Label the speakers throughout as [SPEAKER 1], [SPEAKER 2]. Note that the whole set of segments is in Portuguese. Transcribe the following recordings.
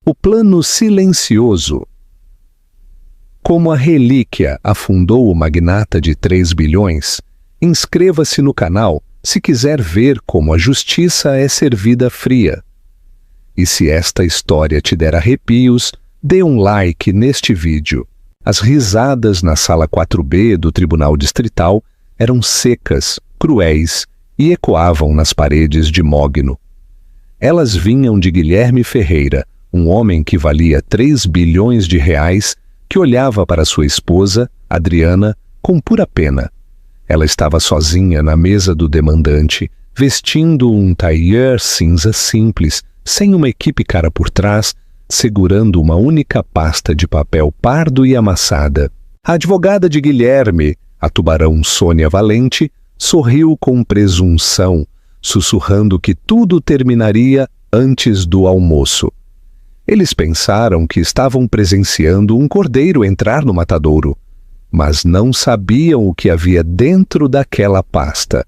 [SPEAKER 1] O plano silencioso. Como a relíquia afundou o magnata de 3 bilhões, inscreva-se no canal se quiser ver como a justiça é servida fria. E se esta história te der arrepios, dê um like neste vídeo. As risadas na sala 4B do Tribunal Distrital eram secas, cruéis e ecoavam nas paredes de mogno. Elas vinham de Guilherme Ferreira, um homem que valia 3 bilhões de reais, que olhava para sua esposa, Adriana, com pura pena. Ela estava sozinha na mesa do demandante, vestindo um tailleur cinza simples, sem uma equipe cara por trás, segurando uma única pasta de papel pardo e amassada. A advogada de Guilherme, a tubarão Sônia Valente, sorriu com presunção, sussurrando que tudo terminaria antes do almoço. Eles pensaram que estavam presenciando um cordeiro entrar no matadouro, mas não sabiam o que havia dentro daquela pasta.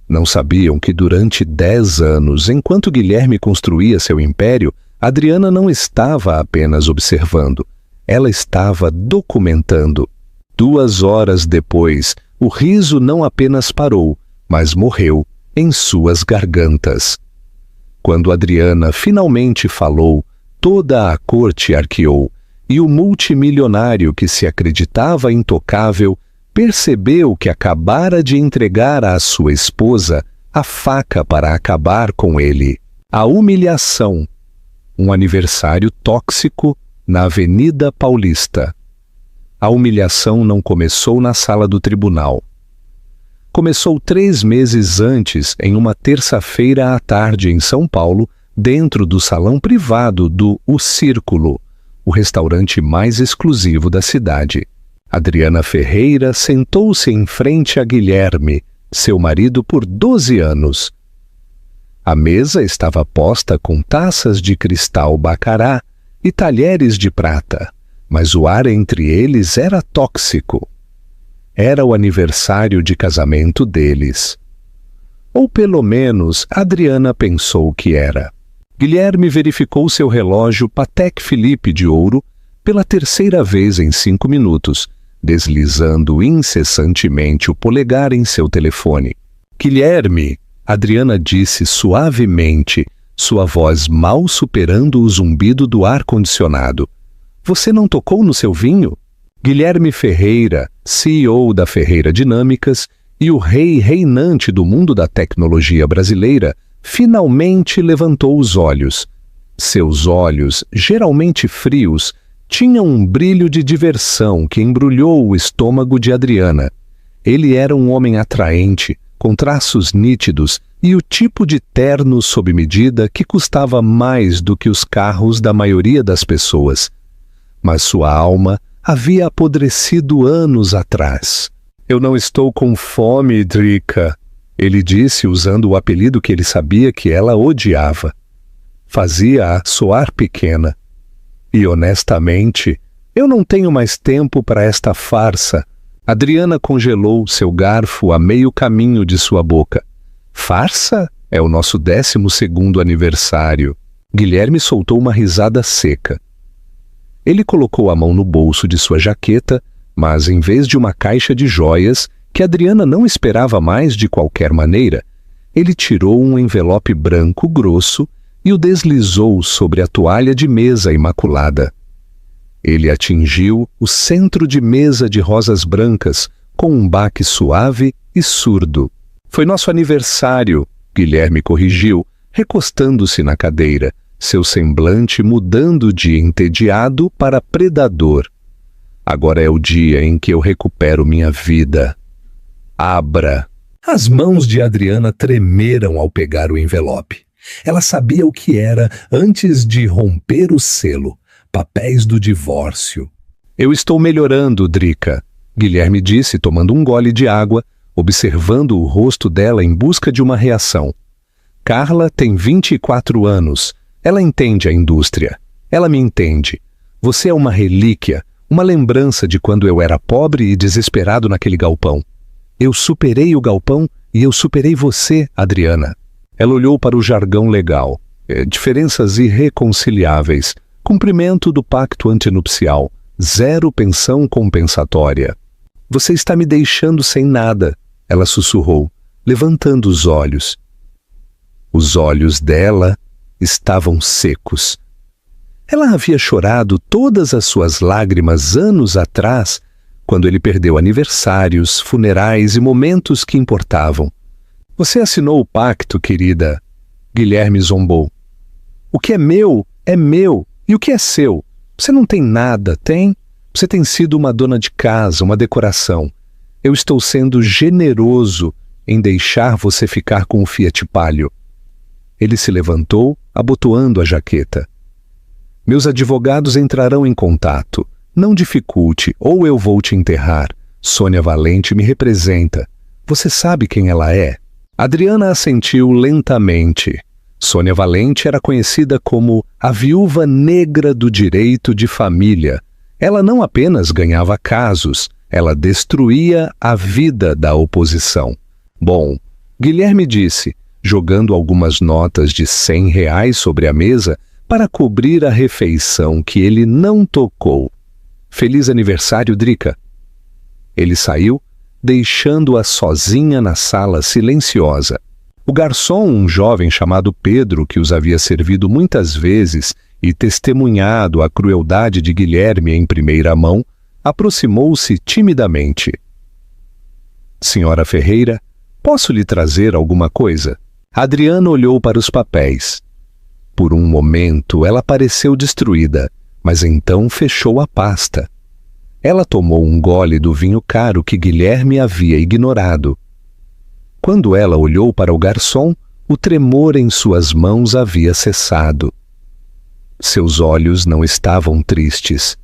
[SPEAKER 1] Não sabiam que durante 10 anos, enquanto Guilherme construía seu império, Adriana não estava apenas observando, ela estava documentando. 2 horas depois, o riso não apenas parou, mas morreu em suas gargantas. Quando Adriana finalmente falou, toda a corte arqueou, e o multimilionário que se acreditava intocável percebeu que acabara de entregar à sua esposa a faca para acabar com ele. A humilhação. Um aniversário tóxico na Avenida Paulista. A humilhação não começou na sala do tribunal. Começou 3 meses antes, em uma terça-feira à tarde em São Paulo, dentro do salão privado do O Círculo, o restaurante mais exclusivo da cidade. Adriana Ferreira sentou-se em frente a Guilherme, seu marido por 12 anos. A mesa estava posta com taças de cristal bacará e talheres de prata, mas o ar entre eles era tóxico. Era o aniversário de casamento deles. Ou pelo menos Adriana pensou que era. Guilherme verificou seu relógio Patek Philippe de ouro pela 3ª vez em 5 minutos, deslizando incessantemente o polegar em seu telefone. Guilherme, Adriana disse suavemente, sua voz mal superando o zumbido do ar-condicionado. Você não tocou no seu vinho? Guilherme Ferreira, CEO da Ferreira Dinâmicas e o rei reinante do mundo da tecnologia brasileira, finalmente levantou os olhos. Seus olhos, geralmente frios, tinham um brilho de diversão que embrulhou o estômago de Adriana. Ele era um homem atraente, com traços nítidos e o tipo de terno sob medida que custava mais do que os carros da maioria das pessoas. Mas sua alma havia apodrecido anos atrás. Eu não estou com fome, Drica, ele disse usando o apelido que ele sabia que ela odiava. Fazia-a soar pequena. E honestamente, eu não tenho mais tempo para esta farsa. Adriana congelou seu garfo a meio caminho de sua boca. Farsa? É o nosso 12º aniversário. Guilherme soltou uma risada seca. Ele colocou a mão no bolso de sua jaqueta, mas em vez de uma caixa de joias, que Adriana não esperava mais de qualquer maneira, ele tirou um envelope branco grosso e o deslizou sobre a toalha de mesa imaculada. Ele atingiu o centro de mesa de rosas brancas com um baque suave e surdo. Foi nosso aniversário, Guilherme corrigiu, recostando-se na cadeira, seu semblante mudando de entediado para predador. Agora é o dia em que eu recupero minha vida. Abra. As mãos de Adriana tremeram ao pegar o envelope. Ela sabia o que era antes de romper o selo. Papéis do divórcio. Eu estou melhorando, Drica, Guilherme disse, tomando um gole de água, observando o rosto dela em busca de uma reação. Carla tem 24 anos. Ela entende a indústria. Ela me entende. Você é uma relíquia, uma lembrança de quando eu era pobre e desesperado naquele galpão. Eu superei o galpão e eu superei você, Adriana. Ela olhou para o jargão legal. Diferenças irreconciliáveis. Cumprimento do pacto antenupcial. 0 pensão compensatória. Você está me deixando sem nada, ela sussurrou, levantando os olhos. Os olhos dela estavam secos. Ela havia chorado todas as suas lágrimas anos atrás, quando ele perdeu aniversários, funerais e momentos que importavam. Você assinou o pacto, querida. Guilherme zombou. O que é meu, e o que é seu? Você não tem nada, tem? Você tem sido uma dona de casa, uma decoração. Eu estou sendo generoso em deixar você ficar com o Fiat Palio. Ele se levantou, abotoando a jaqueta. Meus advogados entrarão em contato. Não dificulte, ou eu vou te enterrar. Sônia Valente me representa. Você sabe quem ela é? Adriana assentiu lentamente. Sônia Valente era conhecida como a viúva negra do direito de família. Ela não apenas ganhava casos, ela destruía a vida da oposição. Bom, Guilherme disse, jogando algumas notas de R$100 sobre a mesa para cobrir a refeição que ele não tocou. Feliz aniversário, Drica. Ele saiu, deixando-a sozinha na sala silenciosa. O garçom, um jovem chamado Pedro, que os havia servido muitas vezes e testemunhado a crueldade de Guilherme em primeira mão, aproximou-se timidamente. Senhora Ferreira, posso lhe trazer alguma coisa? Adriana olhou para os papéis. Por um momento ela pareceu destruída, mas então fechou a pasta. Ela tomou um gole do vinho caro que Guilherme havia ignorado. Quando ela olhou para o garçom, o tremor em suas mãos havia cessado. Seus olhos não estavam tristes.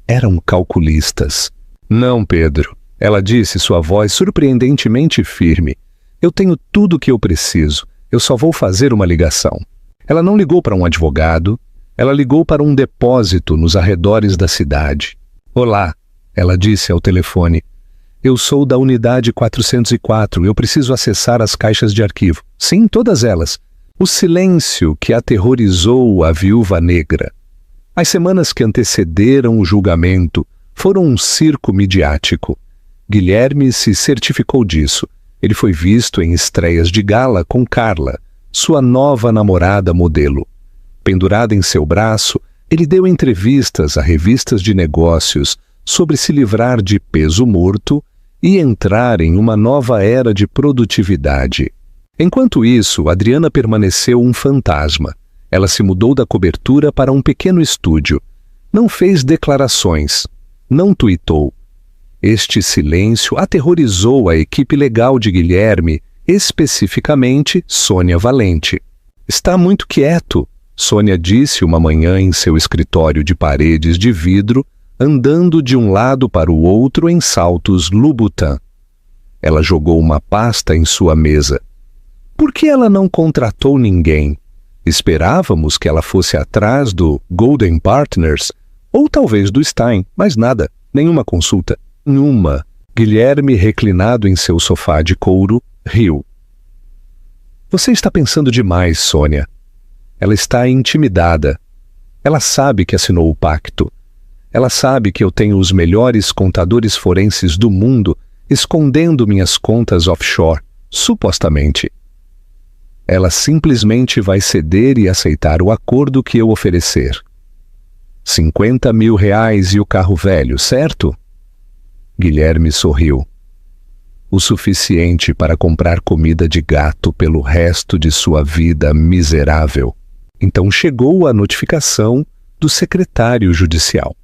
[SPEAKER 1] Eram calculistas. Não, Pedro, ela disse, sua voz surpreendentemente firme. Eu tenho tudo o que eu preciso. Eu só vou fazer uma ligação. Ela não ligou para um advogado. Ela ligou para um depósito nos arredores da cidade. Olá, ela disse ao telefone. Eu sou da unidade 404. Eu preciso acessar as caixas de arquivo. Sim, todas elas. O silêncio que aterrorizou a viúva negra. As semanas que antecederam o julgamento foram um circo midiático. Guilherme se certificou disso. Ele foi visto em estreias de gala com Carla, sua nova namorada modelo. Pendurada em seu braço, ele deu entrevistas a revistas de negócios sobre se livrar de peso morto e entrar em uma nova era de produtividade. Enquanto isso, Adriana permaneceu um fantasma. Ela se mudou da cobertura para um pequeno estúdio. Não fez declarações. Não tuitou. Este silêncio aterrorizou a equipe legal de Guilherme, especificamente Sônia Valente. Está muito quieto, Sônia disse uma manhã em seu escritório de paredes de vidro, andando de um lado para o outro em saltos Louboutin. Ela jogou uma pasta em sua mesa. Por que ela não contratou ninguém? Esperávamos que ela fosse atrás do Golden Partners, ou talvez do Stein, mas nada, nenhuma consulta. Nenhuma. Guilherme, reclinado em seu sofá de couro, riu. Você está pensando demais, Sônia. Ela está intimidada. Ela sabe que assinou o pacto. Ela sabe que eu tenho os melhores contadores forenses do mundo escondendo minhas contas offshore, supostamente. Ela simplesmente vai ceder e aceitar o acordo que eu oferecer. R$50 mil e o carro velho, certo? Guilherme sorriu. O suficiente para comprar comida de gato pelo resto de sua vida miserável. Então chegou a notificação do secretário judicial.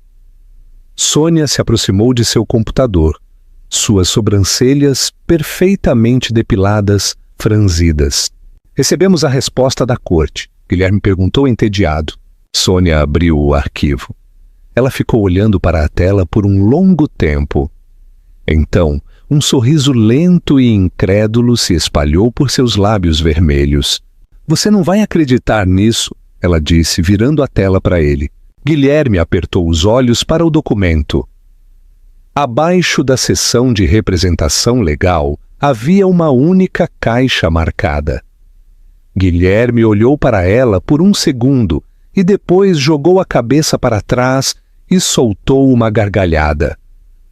[SPEAKER 1] Sônia se aproximou de seu computador, suas sobrancelhas perfeitamente depiladas, franzidas. Recebemos a resposta da corte. Guilherme perguntou entediado. Sônia abriu o arquivo. Ela ficou olhando para a tela por um longo tempo. Então, um sorriso lento e incrédulo se espalhou por seus lábios vermelhos. Você não vai acreditar nisso, ela disse, virando a tela para ele. Guilherme apertou os olhos para o documento. Abaixo da seção de representação legal havia uma única caixa marcada. Guilherme olhou para ela por um segundo e depois jogou a cabeça para trás e soltou uma gargalhada.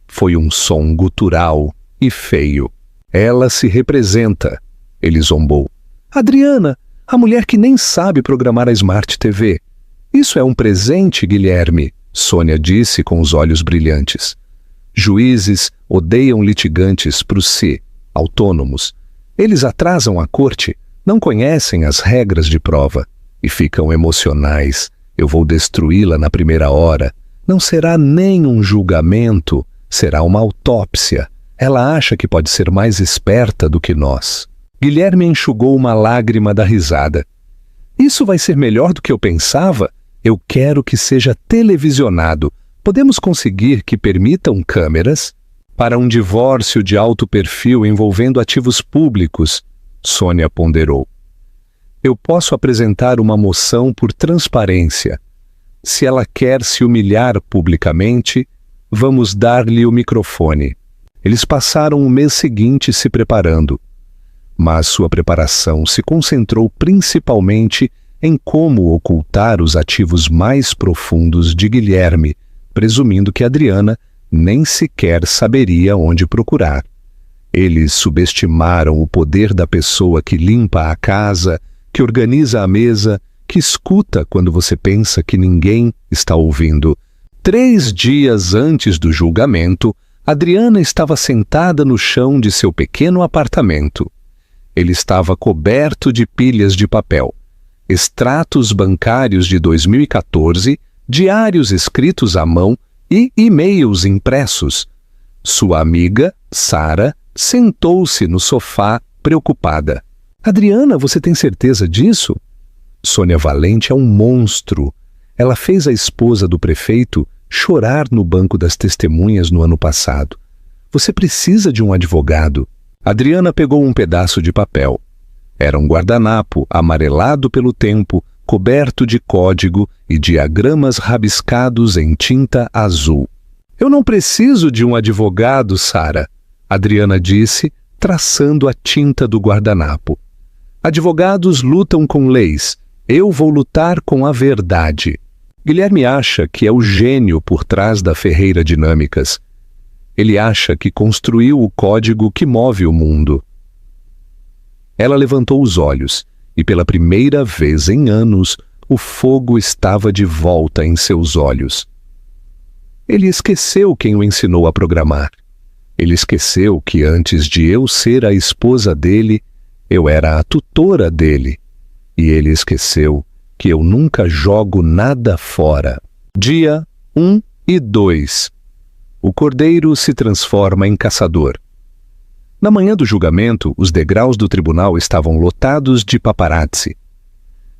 [SPEAKER 1] Foi um som gutural e feio. Ela se representa, ele zombou. Adriana, a mulher que nem sabe programar a Smart TV. Isso é um presente, Guilherme, Sônia disse com os olhos brilhantes. Juízes odeiam litigantes por si, autônomos. Eles atrasam a corte, não conhecem as regras de prova e ficam emocionais. Eu vou destruí-la na primeira hora. Não será nem um julgamento, será uma autópsia. Ela acha que pode ser mais esperta do que nós. Guilherme enxugou uma lágrima da risada. Isso vai ser melhor do que eu pensava? Eu quero que seja televisionado. Podemos conseguir que permitam câmeras? Para um divórcio de alto perfil envolvendo ativos públicos, Sônia ponderou. Eu posso apresentar uma moção por transparência. Se ela quer se humilhar publicamente, vamos dar-lhe o microfone. Eles passaram o mês seguinte se preparando, mas sua preparação se concentrou principalmente em como ocultar os ativos mais profundos de Guilherme, presumindo que Adriana nem sequer saberia onde procurar. Eles subestimaram o poder da pessoa que limpa a casa, que organiza a mesa, que escuta quando você pensa que ninguém está ouvindo. 3 dias antes do julgamento, Adriana estava sentada no chão de seu pequeno apartamento. Ele estava coberto de pilhas de papel, extratos bancários de 2014, diários escritos à mão e e-mails impressos. Sua amiga, Sara, sentou-se no sofá, preocupada. Adriana, você tem certeza disso? Sônia Valente é um monstro. Ela fez a esposa do prefeito chorar no banco das testemunhas no ano passado. Você precisa de um advogado. Adriana pegou um pedaço de papel. Era um guardanapo amarelado pelo tempo, coberto de código e diagramas rabiscados em tinta azul. Eu não preciso de um advogado, Sara, Adriana disse, traçando a tinta do guardanapo. Advogados lutam com leis. Eu vou lutar com a verdade. Guilherme acha que é o gênio por trás da Ferreira Dinâmicas. Ele acha que construiu o código que move o mundo. Ela levantou os olhos e, pela primeira vez em anos, o fogo estava de volta em seus olhos. Ele esqueceu quem o ensinou a programar. Ele esqueceu que antes de eu ser a esposa dele, eu era a tutora dele. E ele esqueceu que eu nunca jogo nada fora. Dia 1 e 2. O cordeiro se transforma em caçador. Na manhã do julgamento, os degraus do tribunal estavam lotados de paparazzi.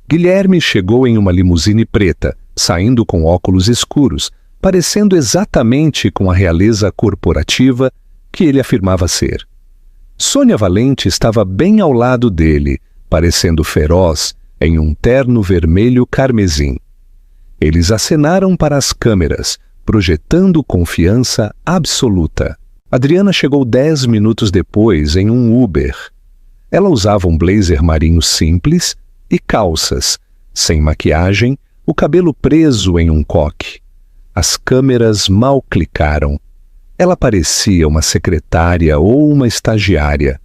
[SPEAKER 1] Guilherme chegou em uma limusine preta, saindo com óculos escuros, parecendo exatamente com a realeza corporativa que ele afirmava ser. Sônia Valente estava bem ao lado dele, parecendo feroz, em um terno vermelho carmesim. Eles acenaram para as câmeras, projetando confiança absoluta. Adriana chegou 10 minutos depois em um Uber. Ela usava um blazer marinho simples e calças, sem maquiagem, o cabelo preso em um coque. As câmeras mal clicaram. Ela parecia uma secretária ou uma estagiária.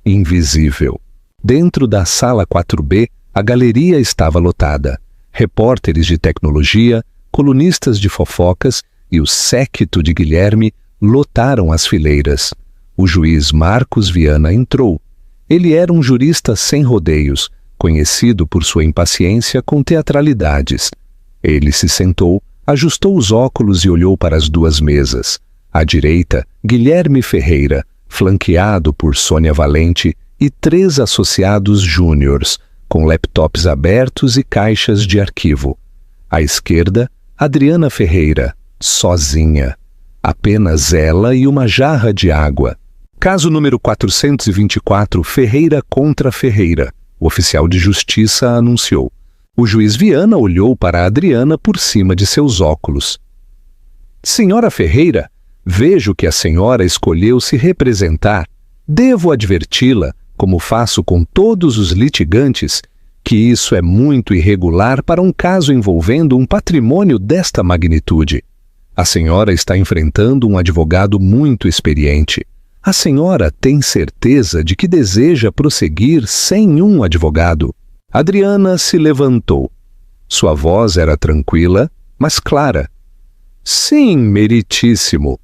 [SPEAKER 1] Invisível. Dentro da sala 4B, a galeria estava lotada. Repórteres de tecnologia, colunistas de fofocas e o séquito de Guilherme lotaram as fileiras. O juiz Marcos Viana entrou. Ele era um jurista sem rodeios, conhecido por sua impaciência com teatralidades. Ele se sentou, ajustou os óculos e olhou para as 2 mesas. À direita, Guilherme Ferreira, flanqueado por Sônia Valente e 3 associados júniores, com laptops abertos e caixas de arquivo. À esquerda, Adriana Ferreira, sozinha. Apenas ela e uma jarra de água. Caso número 424, Ferreira contra Ferreira, o oficial de justiça anunciou. O juiz Viana olhou para Adriana por cima de seus óculos. Senhora Ferreira, vejo que a senhora escolheu se representar. Devo adverti-la, como faço com todos os litigantes, que isso é muito irregular para um caso envolvendo um patrimônio desta magnitude. A senhora está enfrentando um advogado muito experiente. A senhora tem certeza de que deseja prosseguir sem um advogado? Adriana se levantou. Sua voz era tranquila, mas clara. Sim, meritíssimo.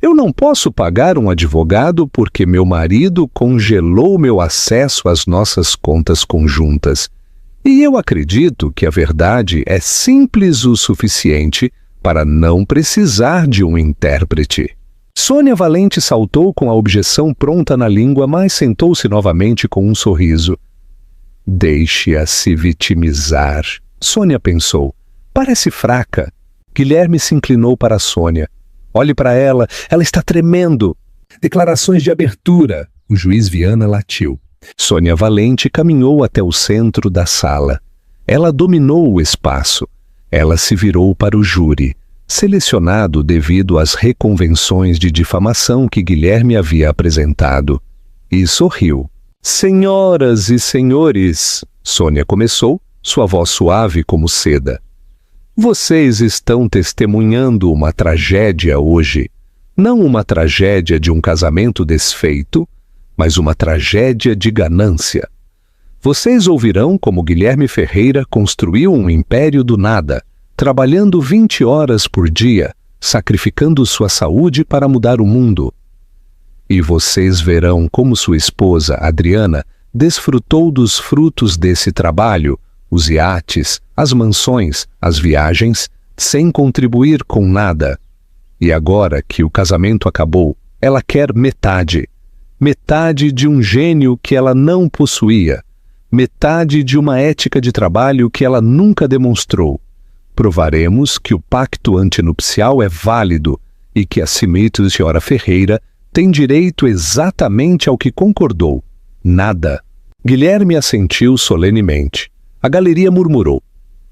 [SPEAKER 1] Eu não posso pagar um advogado porque meu marido congelou meu acesso às nossas contas conjuntas. E eu acredito que a verdade é simples o suficiente para não precisar de um intérprete. Sônia Valente saltou com a objeção pronta na língua, mas sentou-se novamente com um sorriso. Deixe-a se vitimizar, Sônia pensou. Parece fraca. Guilherme se inclinou para Sônia. Olhe para ela, ela está tremendo. Declarações de abertura. O juiz Viana latiu. Sônia Valente caminhou até o centro da sala. Ela dominou o espaço. Ela se virou para o júri, selecionado devido às reconvenções de difamação que Guilherme havia apresentado, e sorriu. Senhoras e senhores, Sônia começou, sua voz suave como seda. Vocês estão testemunhando uma tragédia hoje. Não uma tragédia de um casamento desfeito, mas uma tragédia de ganância. Vocês ouvirão como Guilherme Ferreira construiu um império do nada, trabalhando 20 horas por dia, sacrificando sua saúde para mudar o mundo. E vocês verão como sua esposa, Adriana, desfrutou dos frutos desse trabalho, os iates, as mansões, as viagens, sem contribuir com nada. E agora que o casamento acabou, ela quer metade. Metade de um gênio que ela não possuía. Metade de uma ética de trabalho que ela nunca demonstrou. Provaremos que o pacto antinupcial é válido e que a Senhora Ferreira tem direito exatamente ao que concordou. Nada. Guilherme assentiu solenemente. A galeria murmurou.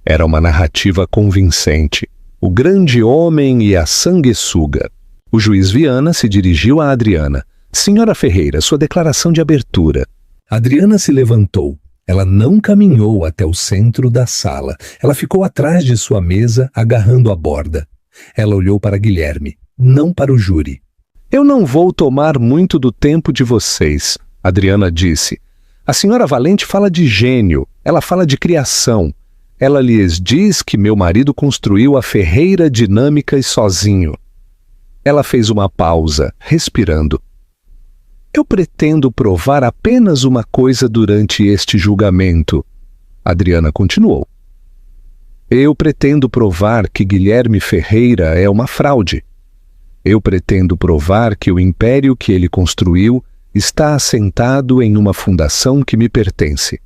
[SPEAKER 1] Era uma narrativa convincente. O grande homem e a sanguessuga. O juiz Viana se dirigiu a Adriana. Senhora Ferreira, sua declaração de abertura. Adriana se levantou. Ela não caminhou até o centro da sala. Ela ficou atrás de sua mesa, agarrando a borda. Ela olhou para Guilherme, não para o júri. Eu não vou tomar muito do tempo de vocês, Adriana disse. A senhora Valente fala de gênio, ela fala de criação. Ela lhes diz que meu marido construiu a Ferreira Dinâmicas sozinho. Ela fez uma pausa, respirando. Eu pretendo provar apenas uma coisa durante este julgamento. Adriana continuou. Eu pretendo provar que Guilherme Ferreira é uma fraude. Eu pretendo provar que o império que ele construiu está assentado em uma fundação que me pertence.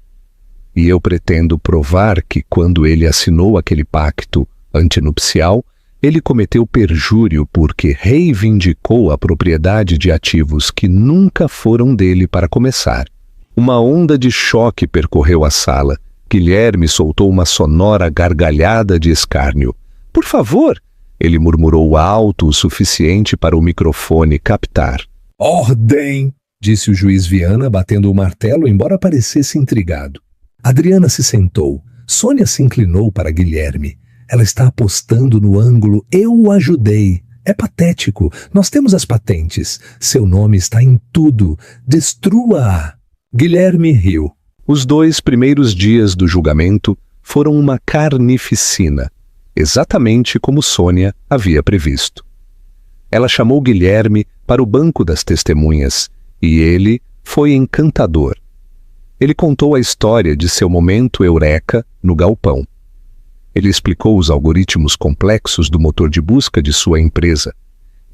[SPEAKER 1] E eu pretendo provar que quando ele assinou aquele pacto antinupcial, ele cometeu perjúrio porque reivindicou a propriedade de ativos que nunca foram dele para começar. Uma onda de choque percorreu a sala. Guilherme soltou uma sonora gargalhada de escárnio. « Por favor! » Ele murmurou alto o suficiente para o microfone captar. « Ordem! » disse o juiz Viana, batendo o martelo, embora parecesse intrigado. Adriana se sentou. Sônia se inclinou para Guilherme. Ela está apostando no ângulo eu o ajudei. É patético. Nós temos as patentes. Seu nome está em tudo. Destrua-a. Guilherme riu. Os 2 primeiros dias do julgamento foram uma carnificina, exatamente como Sônia havia previsto. Ela chamou Guilherme para o banco das testemunhas e ele foi encantador. Ele contou a história de seu momento eureka no galpão. Ele explicou os algoritmos complexos do motor de busca de sua empresa.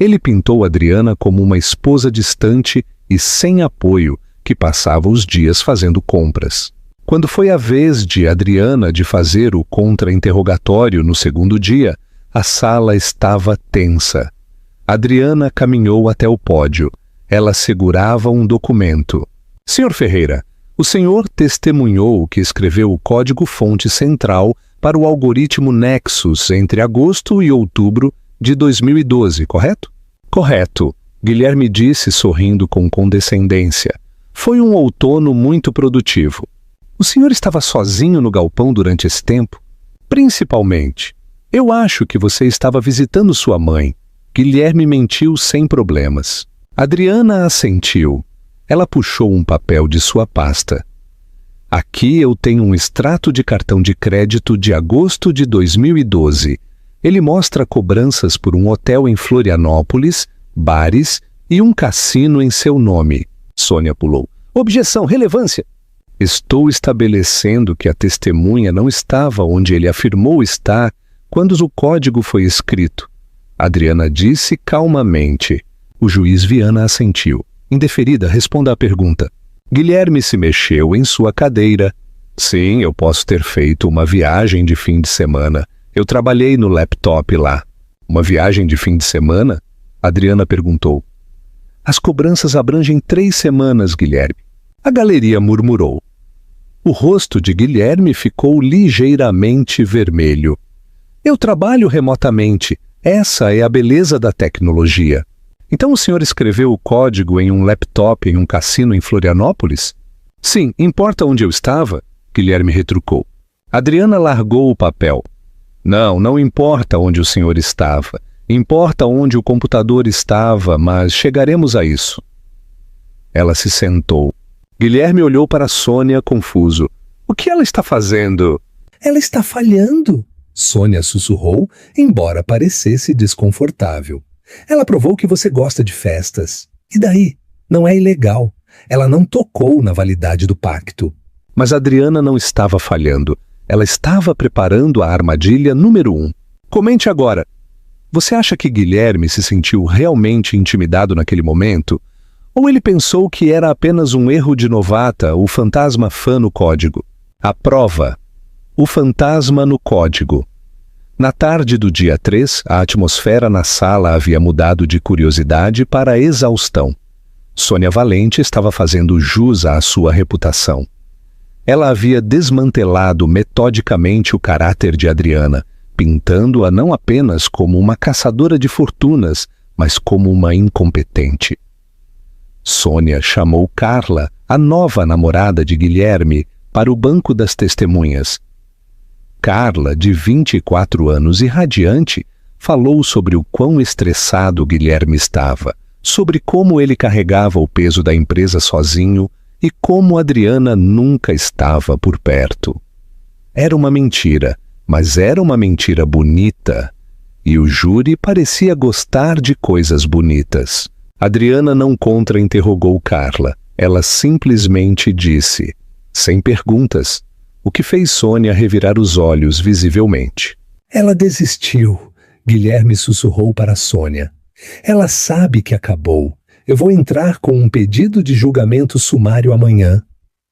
[SPEAKER 1] Ele pintou Adriana como uma esposa distante e sem apoio que passava os dias fazendo compras. Quando foi a vez de Adriana de fazer o contra-interrogatório no segundo dia, a sala estava tensa. Adriana caminhou até o pódio. Ela segurava um documento. « Senhor Ferreira, o senhor testemunhou que escreveu o código-fonte central para o algoritmo Nexus entre agosto e outubro de 2012, correto? Correto, Guilherme disse sorrindo com condescendência. Foi um outono muito produtivo. O senhor estava sozinho no galpão durante esse tempo? Principalmente. Eu acho que você estava visitando sua mãe. Guilherme mentiu sem problemas. Adriana assentiu. Ela puxou um papel de sua pasta. Aqui eu tenho um extrato de cartão de crédito de agosto de 2012. Ele mostra cobranças por um hotel em Florianópolis, bares e um cassino em seu nome. Sônia pulou. Objeção, relevância. Estou estabelecendo que a testemunha não estava onde ele afirmou estar quando o código foi escrito. Adriana disse calmamente. O juiz Viana assentiu. Indeferida, responda à pergunta. Guilherme se mexeu em sua cadeira. Sim, eu posso ter feito uma viagem de fim de semana. Eu trabalhei no laptop lá. Uma viagem de fim de semana? Adriana perguntou. As cobranças abrangem 3 semanas, Guilherme. A galeria murmurou. O rosto de Guilherme ficou ligeiramente vermelho. Eu trabalho remotamente. Essa é a beleza da tecnologia. Então o senhor escreveu o código em um laptop em um cassino em Florianópolis? Sim, importa onde eu estava? Guilherme retrucou. Adriana largou o papel. Não importa onde o senhor estava. Importa onde o computador estava, mas chegaremos a isso. Ela se sentou. Guilherme olhou para Sônia confuso. O que ela está fazendo? Ela está falhando, Sônia sussurrou, embora parecesse desconfortável. Ela provou que você gosta de festas. E daí? Não é ilegal. Ela não tocou na validade do pacto. Mas Adriana não estava falhando. Ela estava preparando a armadilha número 1. Comente agora. Você acha que Guilherme se sentiu realmente intimidado naquele momento? Ou ele pensou que era apenas um erro de novata, o fantasma fã no código? A prova. O fantasma no código. Na tarde do dia 3, a atmosfera na sala havia mudado de curiosidade para exaustão. Sônia Valente estava fazendo jus à sua reputação. Ela havia desmantelado metodicamente o caráter de Adriana, pintando-a não apenas como uma caçadora de fortunas, mas como uma incompetente. Sônia chamou Carla, a nova namorada de Guilherme, para o banco das testemunhas. Carla, de 24 anos e radiante, falou sobre o quão estressado Guilherme estava, sobre como ele carregava o peso da empresa sozinho e como Adriana nunca estava por perto. Era uma mentira, mas era uma mentira bonita, e o júri parecia gostar de coisas bonitas. Adriana não contra-interrogou Carla. Ela simplesmente disse, sem perguntas, o que fez Sônia revirar os olhos visivelmente. Ela desistiu, Guilherme sussurrou para Sônia. Ela sabe que acabou. Eu vou entrar com um pedido de julgamento sumário amanhã.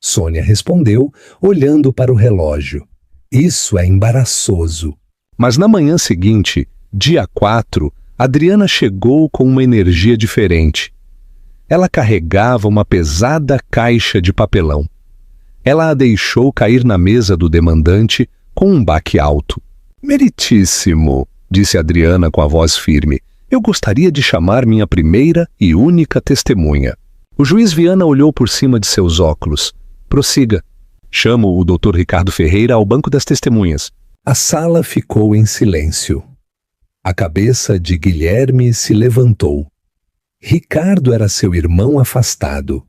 [SPEAKER 1] Sônia respondeu, olhando para o relógio. Isso é embaraçoso. Mas na manhã seguinte, dia 4, Adriana chegou com uma energia diferente. Ela carregava uma pesada caixa de papelão. Ela a deixou cair na mesa do demandante com um baque alto. Meritíssimo, disse Adriana com a voz firme. Eu gostaria de chamar minha primeira e única testemunha. O juiz Viana olhou por cima de seus óculos. Prossiga. Chamo o Dr. Ricardo Ferreira ao banco das testemunhas. A sala ficou em silêncio. A cabeça de Guilherme se levantou. Ricardo era seu irmão afastado.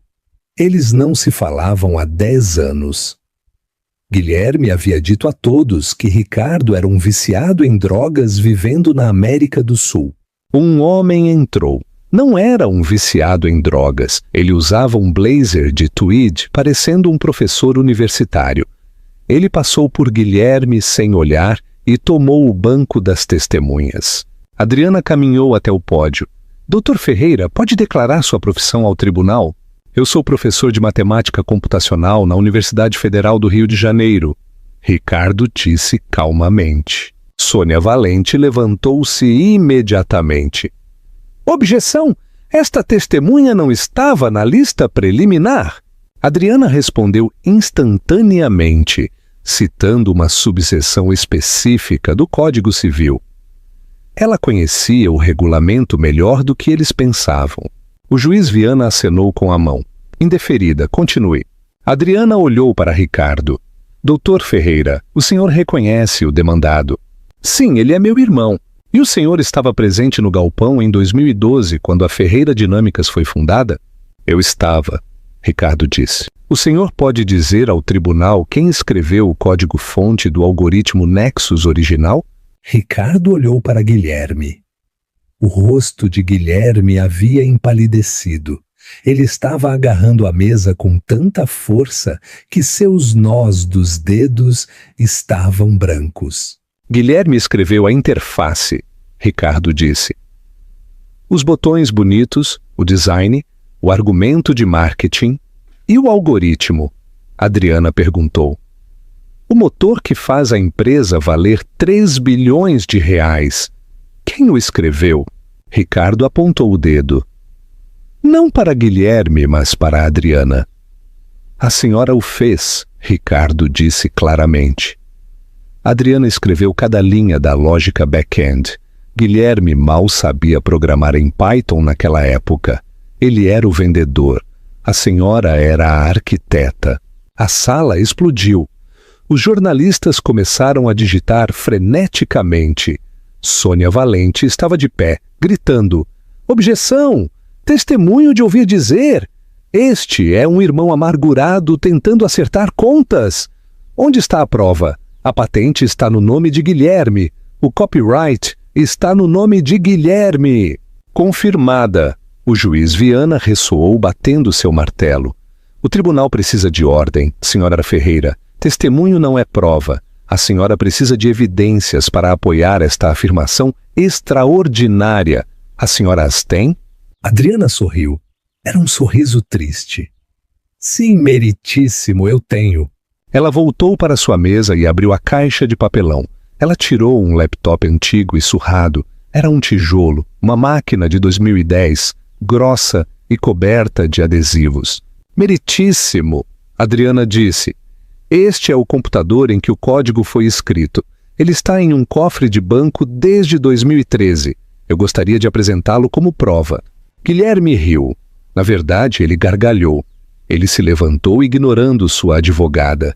[SPEAKER 1] Eles não se falavam há 10 anos. Guilherme havia dito a todos que Ricardo era um viciado em drogas vivendo na América do Sul. Um homem entrou. Não era um viciado em drogas. Ele usava um blazer de tweed, parecendo um professor universitário. Ele passou por Guilherme sem olhar e tomou o banco das testemunhas. Adriana caminhou até o pódio. Dr. Ferreira, pode declarar sua profissão ao tribunal? Eu sou professor de matemática computacional na Universidade Federal do Rio de Janeiro. Ricardo disse calmamente. Sônia Valente levantou-se imediatamente. Objeção! Esta testemunha não estava na lista preliminar. Adriana respondeu instantaneamente, citando uma subseção específica do Código Civil. Ela conhecia o regulamento melhor do que eles pensavam. O juiz Viana acenou com a mão. Indeferida, continue. Adriana olhou para Ricardo. Doutor Ferreira, o senhor reconhece o demandado? Sim, ele é meu irmão. E o senhor estava presente no galpão em 2012, quando a Ferreira Dinâmicas foi fundada? Eu estava, Ricardo disse. O senhor pode dizer ao tribunal quem escreveu o código-fonte do algoritmo Nexus original? Ricardo olhou para Guilherme. O rosto de Guilherme havia empalidecido. Ele estava agarrando a mesa com tanta força que seus nós dos dedos estavam brancos. Guilherme escreveu a interface, Ricardo disse. Os botões bonitos, o design, o argumento de marketing e o algoritmo, Adriana perguntou. O motor que faz a empresa valer 3 bilhões de reais. Quem o escreveu? Ricardo apontou o dedo. Não para Guilherme, mas para Adriana. A senhora o fez, Ricardo disse claramente. Adriana escreveu cada linha da lógica back-end. Guilherme mal sabia programar em Python naquela época. Ele era o vendedor. A senhora era a arquiteta. A sala explodiu. Os jornalistas começaram a digitar freneticamente. Sônia Valente estava de pé, gritando: objeção! Testemunho de ouvir dizer! Este é um irmão amargurado tentando acertar contas! Onde está a prova? A patente está no nome de Guilherme. O copyright está no nome de Guilherme. Confirmada. O juiz Viana ressoou batendo seu martelo. O tribunal precisa de ordem, senhora Ferreira. Testemunho não é prova. A senhora precisa de evidências para apoiar esta afirmação extraordinária. A senhora as tem? Adriana sorriu. Era um sorriso triste. Sim, meritíssimo, eu tenho. Ela voltou para sua mesa e abriu a caixa de papelão. Ela tirou um laptop antigo e surrado. Era um tijolo, uma máquina de 2010, grossa e coberta de adesivos. Meritíssimo, Adriana disse. Este é o computador em que o código foi escrito. Ele está em um cofre de banco desde 2013. Eu gostaria de apresentá-lo como prova. Guilherme riu. Na verdade, ele gargalhou. Ele se levantou ignorando sua advogada.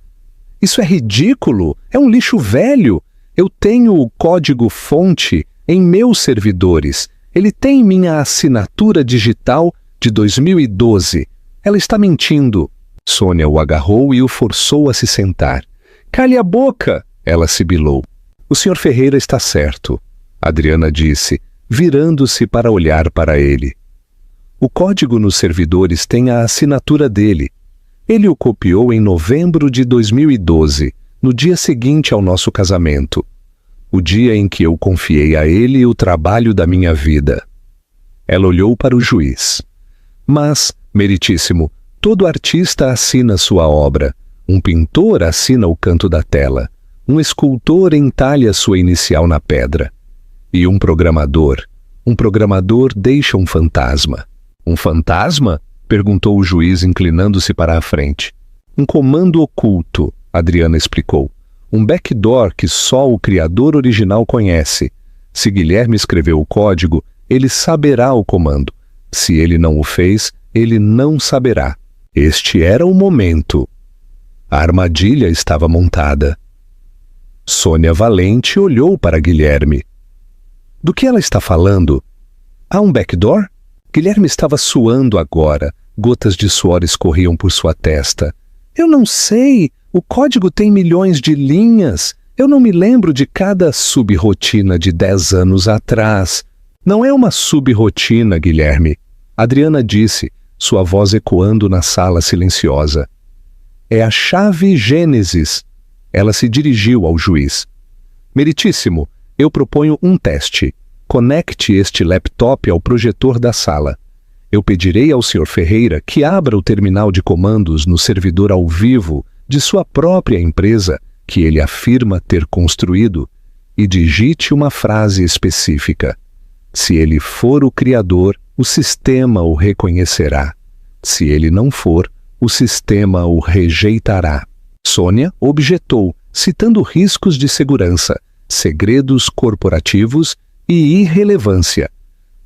[SPEAKER 1] Isso é ridículo! É um lixo velho! Eu tenho o código-fonte em meus servidores. Ele tem minha assinatura digital de 2012. Ela está mentindo. Sônia o agarrou e o forçou a se sentar. Cale a boca! Ela sibilou. O senhor Ferreira está certo, Adriana disse, virando-se para olhar para ele. O código nos servidores tem a assinatura dele. Ele o copiou em novembro de 2012, no dia seguinte ao nosso casamento. O dia em que eu confiei a ele o trabalho da minha vida. Ela olhou para o juiz. Mas, meritíssimo, todo artista assina sua obra. Um pintor assina o canto da tela. Um escultor entalha sua inicial na pedra. E um programador deixa um fantasma. Um fantasma? Perguntou o juiz, inclinando-se para a frente. Um comando oculto, Adriana explicou. Um backdoor que só o criador original conhece. Se Guilherme escreveu o código, ele saberá o comando. Se ele não o fez, ele não saberá. Este era o momento. A armadilha estava montada. Sônia Valente olhou para Guilherme. Do que ela está falando? Há um backdoor? Guilherme estava suando agora. Gotas de suor escorriam por sua testa. Eu não sei. O código tem milhões de linhas. Eu não me lembro de cada subrotina de 10 anos atrás. Não é uma subrotina, Guilherme. Adriana disse, sua voz ecoando na sala silenciosa. É a chave Gênesis. Ela se dirigiu ao juiz. Meritíssimo, eu proponho um teste. Conecte este laptop ao projetor da sala. Eu pedirei ao Sr. Ferreira que abra o terminal de comandos no servidor ao vivo de sua própria empresa, que ele afirma ter construído, e digite uma frase específica. Se ele for o criador, o sistema o reconhecerá. Se ele não for, o sistema o rejeitará. Sônia objetou, citando riscos de segurança, segredos corporativos e irrelevância.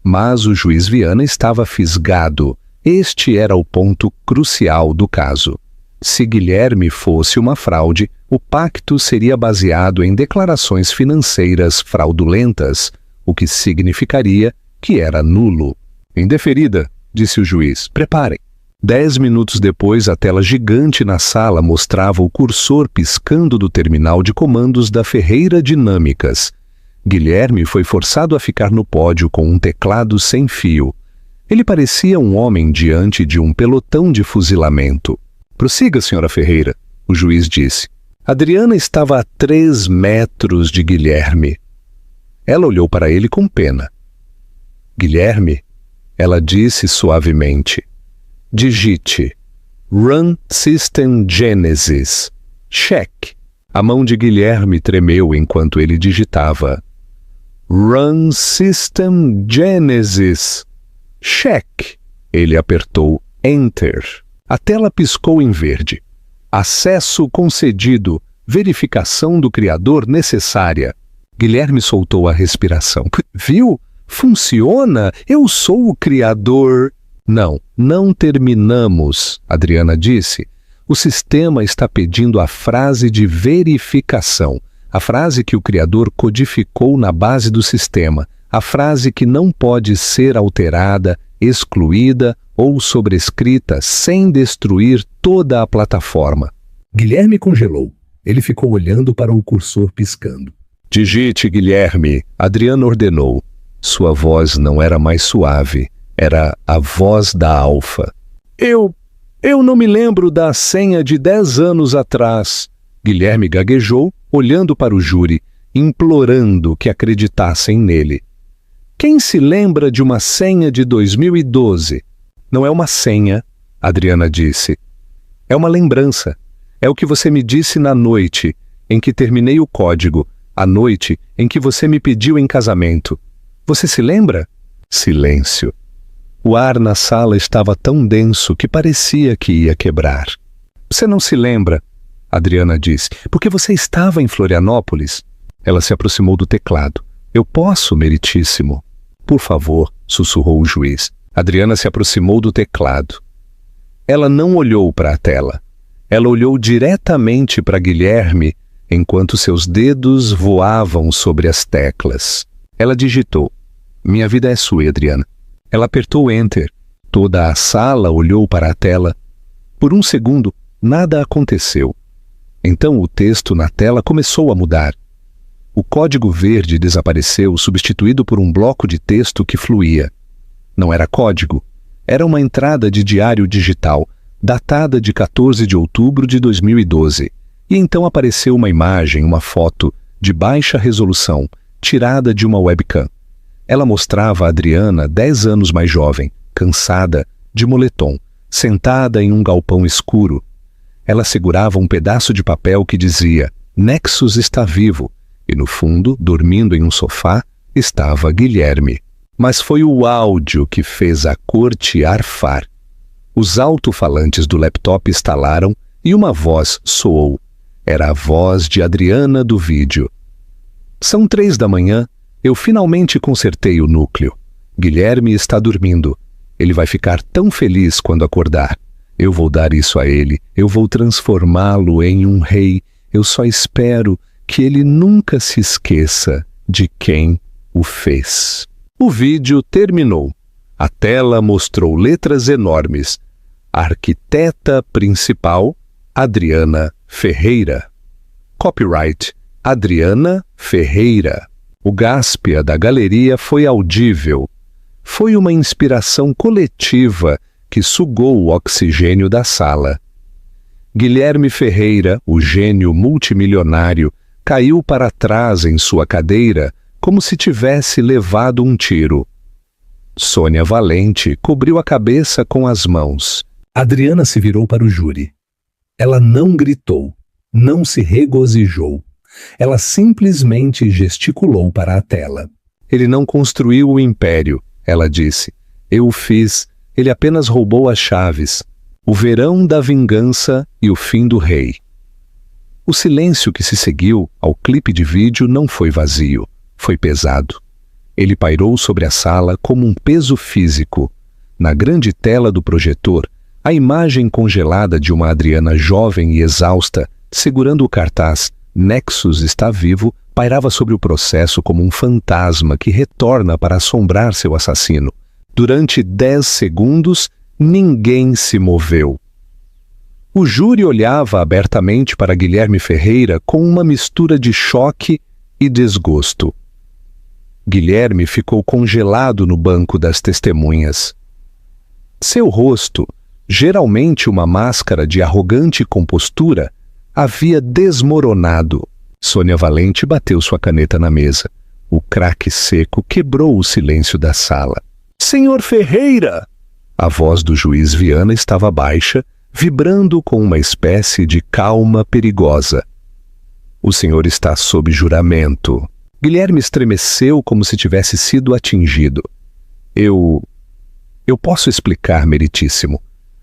[SPEAKER 1] Mas o juiz Viana estava fisgado. Este era o ponto crucial do caso. Se Guilherme fosse uma fraude, o pacto seria baseado em declarações financeiras fraudulentas, o que significaria que era nulo. Indeferida, disse o juiz. Preparem. 10 minutos depois, a tela gigante na sala mostrava o cursor piscando do terminal de comandos da Ferreira Dinâmicas. Guilherme foi forçado a ficar no pódio com um teclado sem fio. Ele parecia um homem diante de um pelotão de fuzilamento. Prossiga, senhora Ferreira, o juiz disse. Adriana estava a 3 metros de Guilherme. Ela olhou para ele com pena. Guilherme, ela disse suavemente, digite Run System Genesis. Check. A mão de Guilherme tremeu enquanto ele digitava. Run System Genesis. Check. Ele apertou Enter. A tela piscou em verde. Acesso concedido. Verificação do criador necessária. Guilherme soltou a respiração. Viu? Funciona? Eu sou o criador. Não terminamos, Adriana disse. O sistema está pedindo a frase de verificação. A frase que o criador codificou na base do sistema. A frase que não pode ser alterada, excluída ou sobrescrita sem destruir toda a plataforma. Guilherme congelou. Ele ficou olhando para o cursor piscando. Digite, Guilherme, Adriana ordenou. Sua voz não era mais suave, era a voz da Alfa. Eu não me lembro da senha de 10 anos atrás. Guilherme gaguejou, olhando para o júri, implorando que acreditassem nele. Quem se lembra de uma senha de 2012? Não é uma senha, Adriana disse. É uma lembrança. É o que você me disse na noite em que terminei o código, a noite em que você me pediu em casamento. Você se lembra? Silêncio. O ar na sala estava tão denso que parecia que ia quebrar. Você não se lembra, Adriana disse, porque você estava em Florianópolis. Ela se aproximou do teclado. Eu posso, meritíssimo? Por favor, sussurrou o juiz. Adriana se aproximou do teclado. Ela não olhou para a tela. Ela olhou diretamente para Guilherme enquanto seus dedos voavam sobre as teclas. Ela digitou. Minha vida é sua, Adriana. Ela apertou Enter. Toda a sala olhou para a tela. Por um segundo, nada aconteceu. Então o texto na tela começou a mudar. O código verde desapareceu, substituído por um bloco de texto que fluía. Não era código. Era uma entrada de diário digital, datada de 14 de outubro de 2012. E então apareceu uma imagem, uma foto, de baixa resolução, tirada de uma webcam. Ela mostrava a Adriana 10 anos mais jovem, cansada, de moletom, sentada em um galpão escuro. Ela segurava um pedaço de papel que dizia Nexus está vivo, e no fundo, dormindo em um sofá, estava Guilherme. Mas foi o áudio que fez a corte arfar. Os alto-falantes do laptop estalaram e uma voz soou. Era a voz de Adriana do vídeo. São 3 da manhã. Eu finalmente consertei o núcleo. Guilherme está dormindo. Ele vai ficar tão feliz quando acordar. Eu vou dar isso a ele. Eu vou transformá-lo em um rei. Eu só espero que ele nunca se esqueça de quem o fez. O vídeo terminou. A tela mostrou letras enormes. Arquiteta principal, Adriana Ferreira. Copyright, Adriana Ferreira. O gáspia da galeria foi audível. Foi uma inspiração coletiva que sugou o oxigênio da sala. Guilherme Ferreira, o gênio multimilionário, caiu para trás em sua cadeira como se tivesse levado um tiro. Sônia Valente cobriu a cabeça com as mãos. Adriana se virou para o júri. Ela não gritou, não se regozijou. Ela simplesmente gesticulou para a tela. Ele não construiu o império, ela disse. Eu o fiz, ele apenas roubou as chaves. O verão da vingança e o fim do rei. O silêncio que se seguiu ao clipe de vídeo não foi vazio, foi pesado. Ele pairou sobre a sala como um peso físico. Na grande tela do projetor, A imagem congelada de uma Adriana jovem e exausta, segurando o cartaz "Nexus está vivo", pairava sobre o processo como um fantasma que retorna para assombrar seu assassino. Durante 10 segundos, ninguém se moveu. O júri olhava abertamente para Guilherme Ferreira com uma mistura de choque e desgosto. Guilherme ficou congelado no banco das testemunhas. Seu rosto, geralmente uma máscara de arrogante compostura, havia desmoronado. Sônia Valente bateu sua caneta na mesa. O craque seco quebrou o silêncio da sala. "Senhor Ferreira!" A voz do juiz Viana estava baixa, vibrando com uma espécie de calma perigosa. "O senhor está sob juramento." Guilherme estremeceu como se tivesse sido atingido. Eu posso explicar, meritíssimo.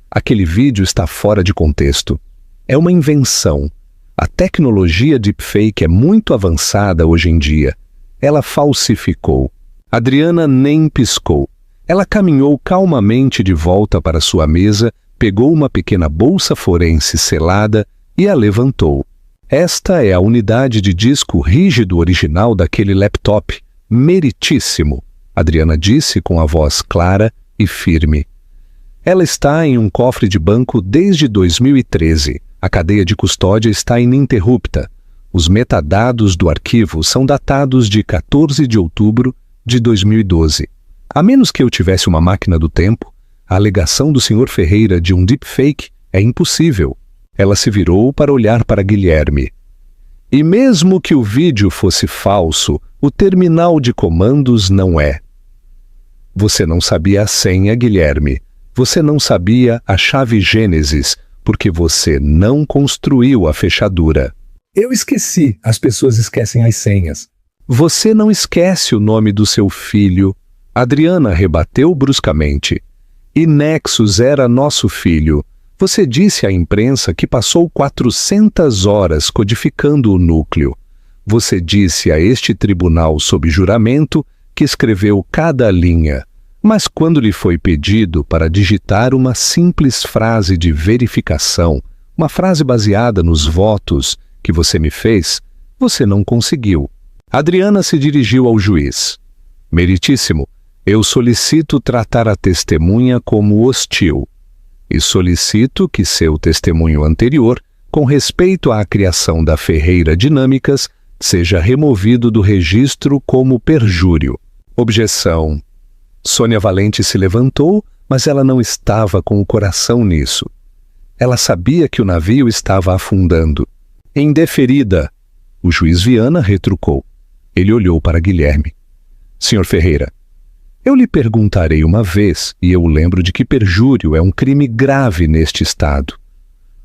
[SPEAKER 1] Aquele vídeo está fora de contexto. É uma invenção. A tecnologia deepfake é muito avançada hoje em dia. Ela falsificou. Adriana nem piscou. Ela caminhou calmamente de volta para sua mesa, pegou uma pequena bolsa forense selada e a levantou. Esta é a unidade de disco rígido original daquele laptop. Meritíssimo, Adriana disse com a voz clara e firme. Ela está em um cofre de banco desde 2013. A cadeia de custódia está ininterrupta. Os metadados do arquivo são datados de 14 de outubro de 2012. A menos que eu tivesse uma máquina do tempo, a alegação do Sr. Ferreira de um deepfake é impossível. Ela se virou para olhar para Guilherme. E mesmo que o vídeo fosse falso, o terminal de comandos não é. Você não sabia a senha, Guilherme. Você não sabia a chave Gênesis, porque você não construiu a fechadura.
[SPEAKER 2] Eu esqueci. As pessoas esquecem as senhas.
[SPEAKER 1] Você não esquece o nome do seu filho. Adriana rebateu bruscamente. E Nexus era nosso filho. Você disse à imprensa que passou 400 horas codificando o núcleo. Você disse a este tribunal sob juramento que escreveu cada linha. Mas quando lhe foi pedido para digitar uma simples frase de verificação, uma frase baseada nos votos que você me fez, você não conseguiu. Adriana se dirigiu ao juiz. Meritíssimo, eu solicito tratar a testemunha como hostil e solicito que seu testemunho anterior, com respeito à criação da Ferreira Dinâmicas, seja removido do registro como perjúrio. Objeção. Sônia Valente se levantou, mas ela não estava com o coração nisso. Ela sabia que o navio estava afundando. Indeferida, o juiz Viana retrucou. Ele olhou para Guilherme. Sr. Ferreira, eu lhe perguntarei uma vez, e eu lembro de que perjúrio é um crime grave neste estado.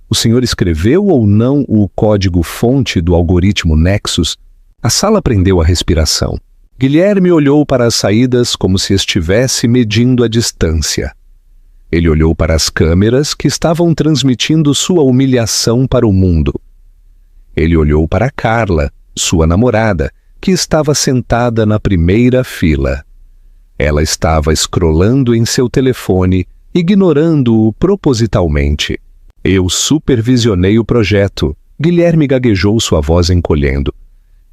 [SPEAKER 1] O senhor escreveu ou não o código-fonte do algoritmo Nexus? A sala prendeu a respiração. Guilherme olhou para as saídas como se estivesse medindo a distância. Ele olhou para as câmeras que estavam transmitindo sua humilhação para o mundo. Ele olhou para Carla, sua namorada, que estava sentada na primeira fila. Ela estava escrolando em seu telefone, ignorando-o propositalmente. Eu supervisionei o projeto. Guilherme gaguejou, sua voz encolhendo.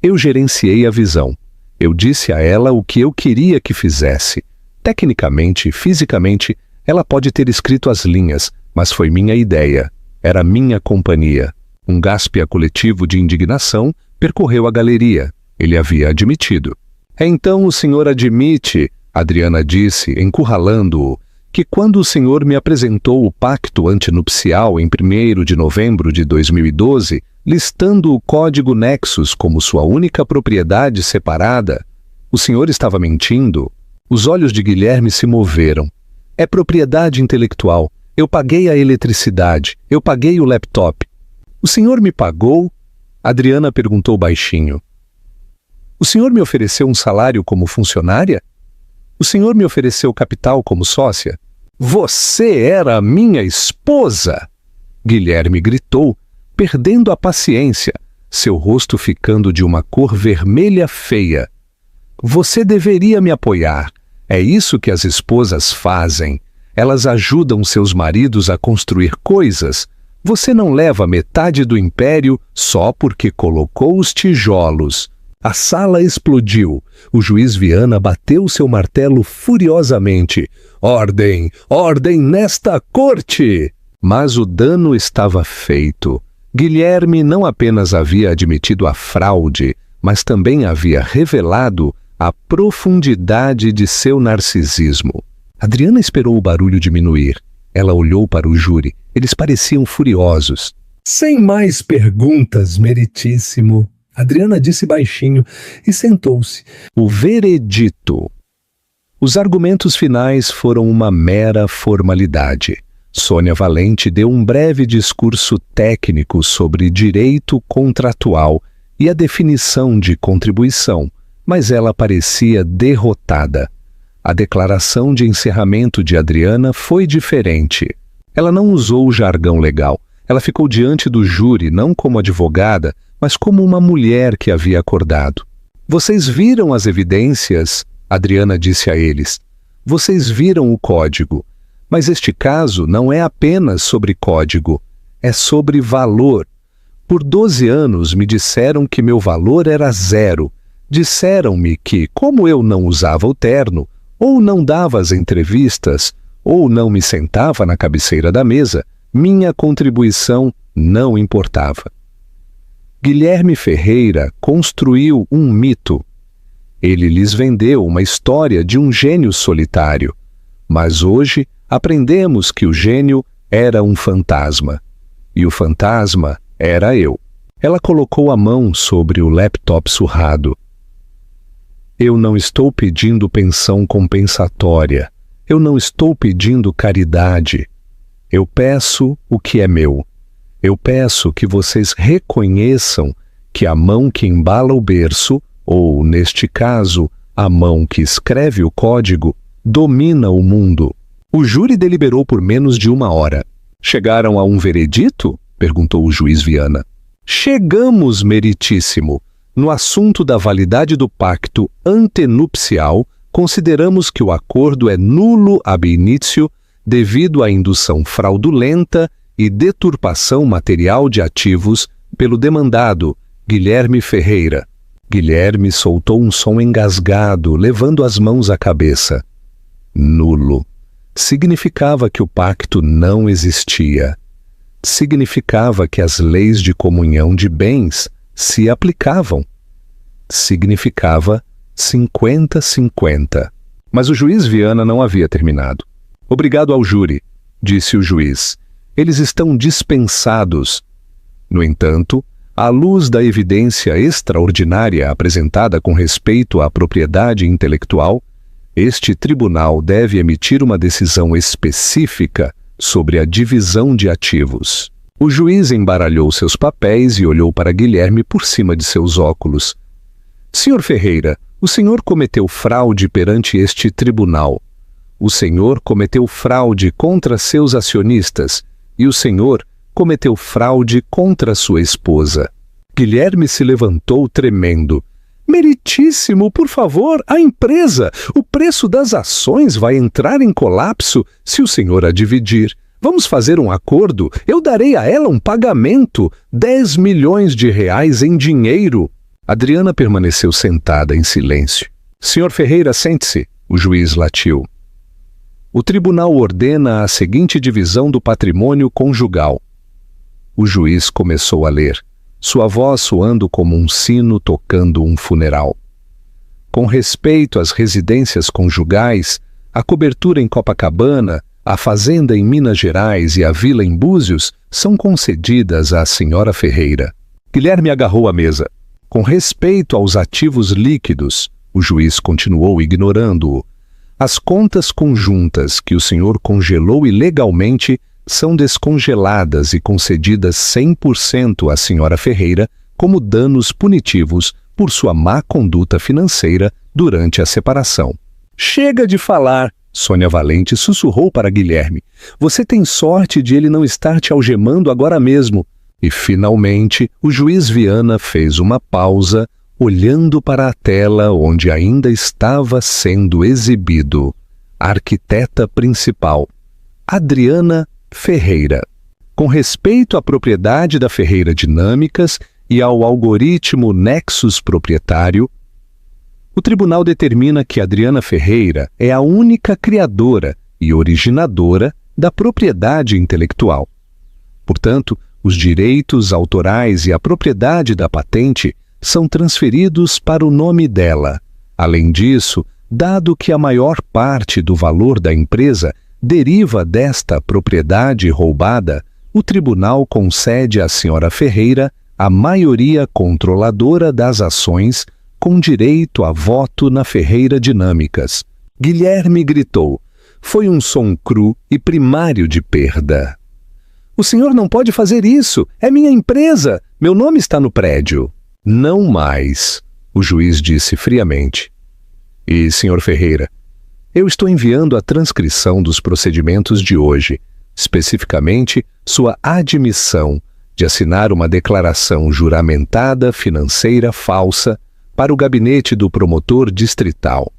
[SPEAKER 1] Eu gerenciei a visão. Eu disse a ela o que eu queria que fizesse. Tecnicamente e fisicamente, ela pode ter escrito as linhas, mas foi minha ideia. Era minha companhia. Um gaspia coletivo de indignação percorreu a galeria. Ele havia admitido. Então o senhor admite, Adriana disse, encurralando-o, que quando o senhor me apresentou o pacto antinupcial em 1º de novembro de 2012, listando o código Nexus como sua única propriedade separada, o senhor estava mentindo? Os olhos de Guilherme se moveram. É propriedade intelectual. Eu paguei a eletricidade. Eu paguei o laptop. O senhor me pagou? Adriana perguntou baixinho. O senhor me ofereceu um salário como funcionária? O senhor me ofereceu capital como sócia? Você era a minha esposa! Guilherme gritou, perdendo a paciência, seu rosto ficando de uma cor vermelha feia. Você deveria me apoiar. É isso que as esposas fazem. Elas ajudam seus maridos a construir coisas. Você não leva metade do império só porque colocou os tijolos. A sala explodiu. O juiz Viana bateu seu martelo furiosamente. Ordem! Ordem nesta corte! Mas o dano estava feito. Guilherme não apenas havia admitido a fraude, mas também havia revelado a profundidade de seu narcisismo. Adriana esperou o barulho diminuir. Ela olhou para o júri. Eles pareciam furiosos.
[SPEAKER 2] Sem mais perguntas, meritíssimo, Adriana disse baixinho e sentou-se.
[SPEAKER 1] O veredito. Os argumentos finais foram uma mera formalidade. Sônia Valente deu um breve discurso técnico sobre direito contratual e a definição de contribuição, mas ela parecia derrotada. A declaração de encerramento de Adriana foi diferente. Ela não usou o jargão legal. Ela ficou diante do júri não como advogada, mas como uma mulher que havia acordado. Vocês viram as evidências? Adriana disse a eles. Vocês viram o código. Mas este caso não é apenas sobre código, é sobre valor. Por 12 anos me disseram que meu valor era 0. Disseram-me que, como eu não usava o terno, ou não dava as entrevistas, ou não me sentava na cabeceira da mesa, minha contribuição não importava. Guilherme Ferreira construiu um mito. Ele lhes vendeu uma história de um gênio solitário. Mas hoje aprendemos que o gênio era um fantasma. E o fantasma era eu. Ela colocou a mão sobre o laptop surrado. Eu não estou pedindo pensão compensatória. Eu não estou pedindo caridade. Eu peço o que é meu. Eu peço que vocês reconheçam que a mão que embala o berço, ou, neste caso, a mão que escreve o código, domina o mundo. O júri deliberou por menos de 1 hora. Chegaram a um veredito? Perguntou o juiz Viana. Chegamos, meritíssimo. No assunto da validade do pacto antenupcial, consideramos que o acordo é nulo ab initio devido à indução fraudulenta e deturpação material de ativos pelo demandado, Guilherme Ferreira. Guilherme soltou um som engasgado, levando as mãos à cabeça. Nulo. Significava que o pacto não existia. Significava que as leis de comunhão de bens se aplicavam. Significava 50-50. Mas o juiz Viana não havia terminado. Obrigado ao júri, disse o juiz. Eles estão dispensados. No entanto, à luz da evidência extraordinária apresentada com respeito à propriedade intelectual, este tribunal deve emitir uma decisão específica sobre a divisão de ativos. O juiz embaralhou seus papéis e olhou para Guilherme por cima de seus óculos. Senhor Ferreira, o senhor cometeu fraude perante este tribunal. O senhor cometeu fraude contra seus acionistas e o senhor cometeu fraude contra sua esposa. Guilherme se levantou tremendo. Meritíssimo, por favor, a empresa, o preço das ações vai entrar em colapso se o senhor a dividir. Vamos fazer um acordo, eu darei a ela um pagamento, 10 milhões de reais em dinheiro. Adriana permaneceu sentada em silêncio. Senhor Ferreira, sente-se, o juiz latiu. O tribunal ordena a seguinte divisão do patrimônio conjugal. O juiz começou a ler, sua voz soando como um sino tocando um funeral. Com respeito às residências conjugais, a cobertura em Copacabana, a fazenda em Minas Gerais e a vila em Búzios são concedidas à senhora Ferreira. Guilherme agarrou a mesa. Com respeito aos ativos líquidos, o juiz continuou ignorando-o. As contas conjuntas que o senhor congelou ilegalmente são descongeladas e concedidas 100% à senhora Ferreira como danos punitivos por sua má conduta financeira durante a separação. Chega de falar, Sônia Valente sussurrou para Guilherme. Você tem sorte de ele não estar te algemando agora mesmo. E, finalmente, o juiz Viana fez uma pausa, olhando para a tela onde ainda estava sendo exibido. A arquiteta principal, Adriana Ferreira. Com respeito à propriedade da Ferreira Dinâmicas e ao algoritmo Nexus proprietário, o tribunal determina que Adriana Ferreira é a única criadora e originadora da propriedade intelectual. Portanto, os direitos autorais e a propriedade da patente são transferidos para o nome dela. Além disso, dado que a maior parte do valor da empresa deriva desta propriedade roubada, o tribunal concede à senhora Ferreira a maioria controladora das ações com direito a voto na Ferreira Dinâmicas. Guilherme gritou. Foi um som cru e primário de perda. O senhor não pode fazer isso! É minha empresa! Meu nome está no prédio! Não mais, o juiz disse friamente. E, senhor Ferreira, eu estou enviando a transcrição dos procedimentos de hoje, especificamente sua admissão de assinar uma declaração juramentada financeira falsa para o gabinete do promotor distrital.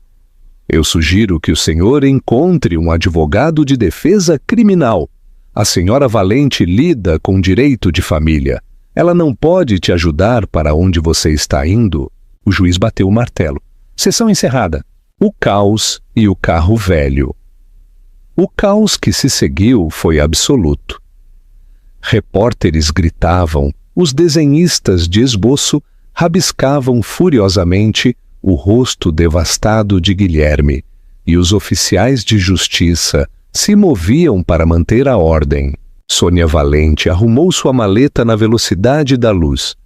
[SPEAKER 1] Eu sugiro que o senhor encontre um advogado de defesa criminal. A senhora Valente lida com direito de família. Ela não pode te ajudar para onde você está indo. O juiz bateu o martelo. Sessão encerrada. O caos e o carro velho. O caos que se seguiu foi absoluto. Repórteres gritavam, os desenhistas de esboço rabiscavam furiosamente o rosto devastado de Guilherme, e os oficiais de justiça se moviam para manter a ordem. Sônia Valente arrumou sua maleta na velocidade da luz.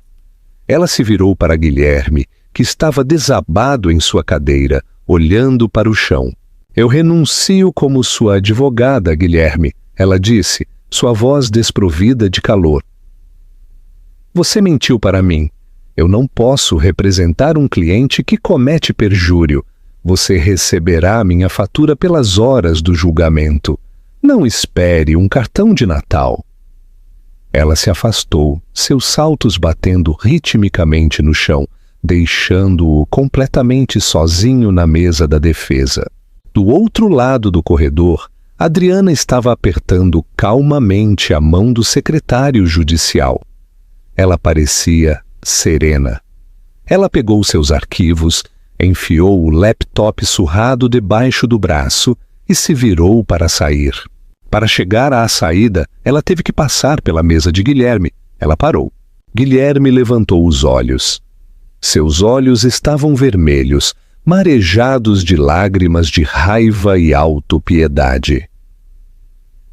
[SPEAKER 1] Ela se virou para Guilherme, que estava desabado em sua cadeira, olhando para o chão. Eu renuncio como sua advogada, Guilherme, ela disse, sua voz desprovida de calor. Você mentiu para mim. Eu não posso representar um cliente que comete perjúrio. Você receberá minha fatura pelas horas do julgamento. Não espere um cartão de Natal. Ela se afastou, seus saltos batendo ritmicamente no chão, deixando-o completamente sozinho na mesa da defesa. Do outro lado do corredor, Adriana estava apertando calmamente a mão do secretário judicial. Ela parecia serena. Ela pegou seus arquivos, enfiou o laptop surrado debaixo do braço e se virou para sair. Para chegar à saída, ela teve que passar pela mesa de Guilherme. Ela parou. Guilherme levantou os olhos. Seus olhos estavam vermelhos, marejados de lágrimas de raiva e autopiedade.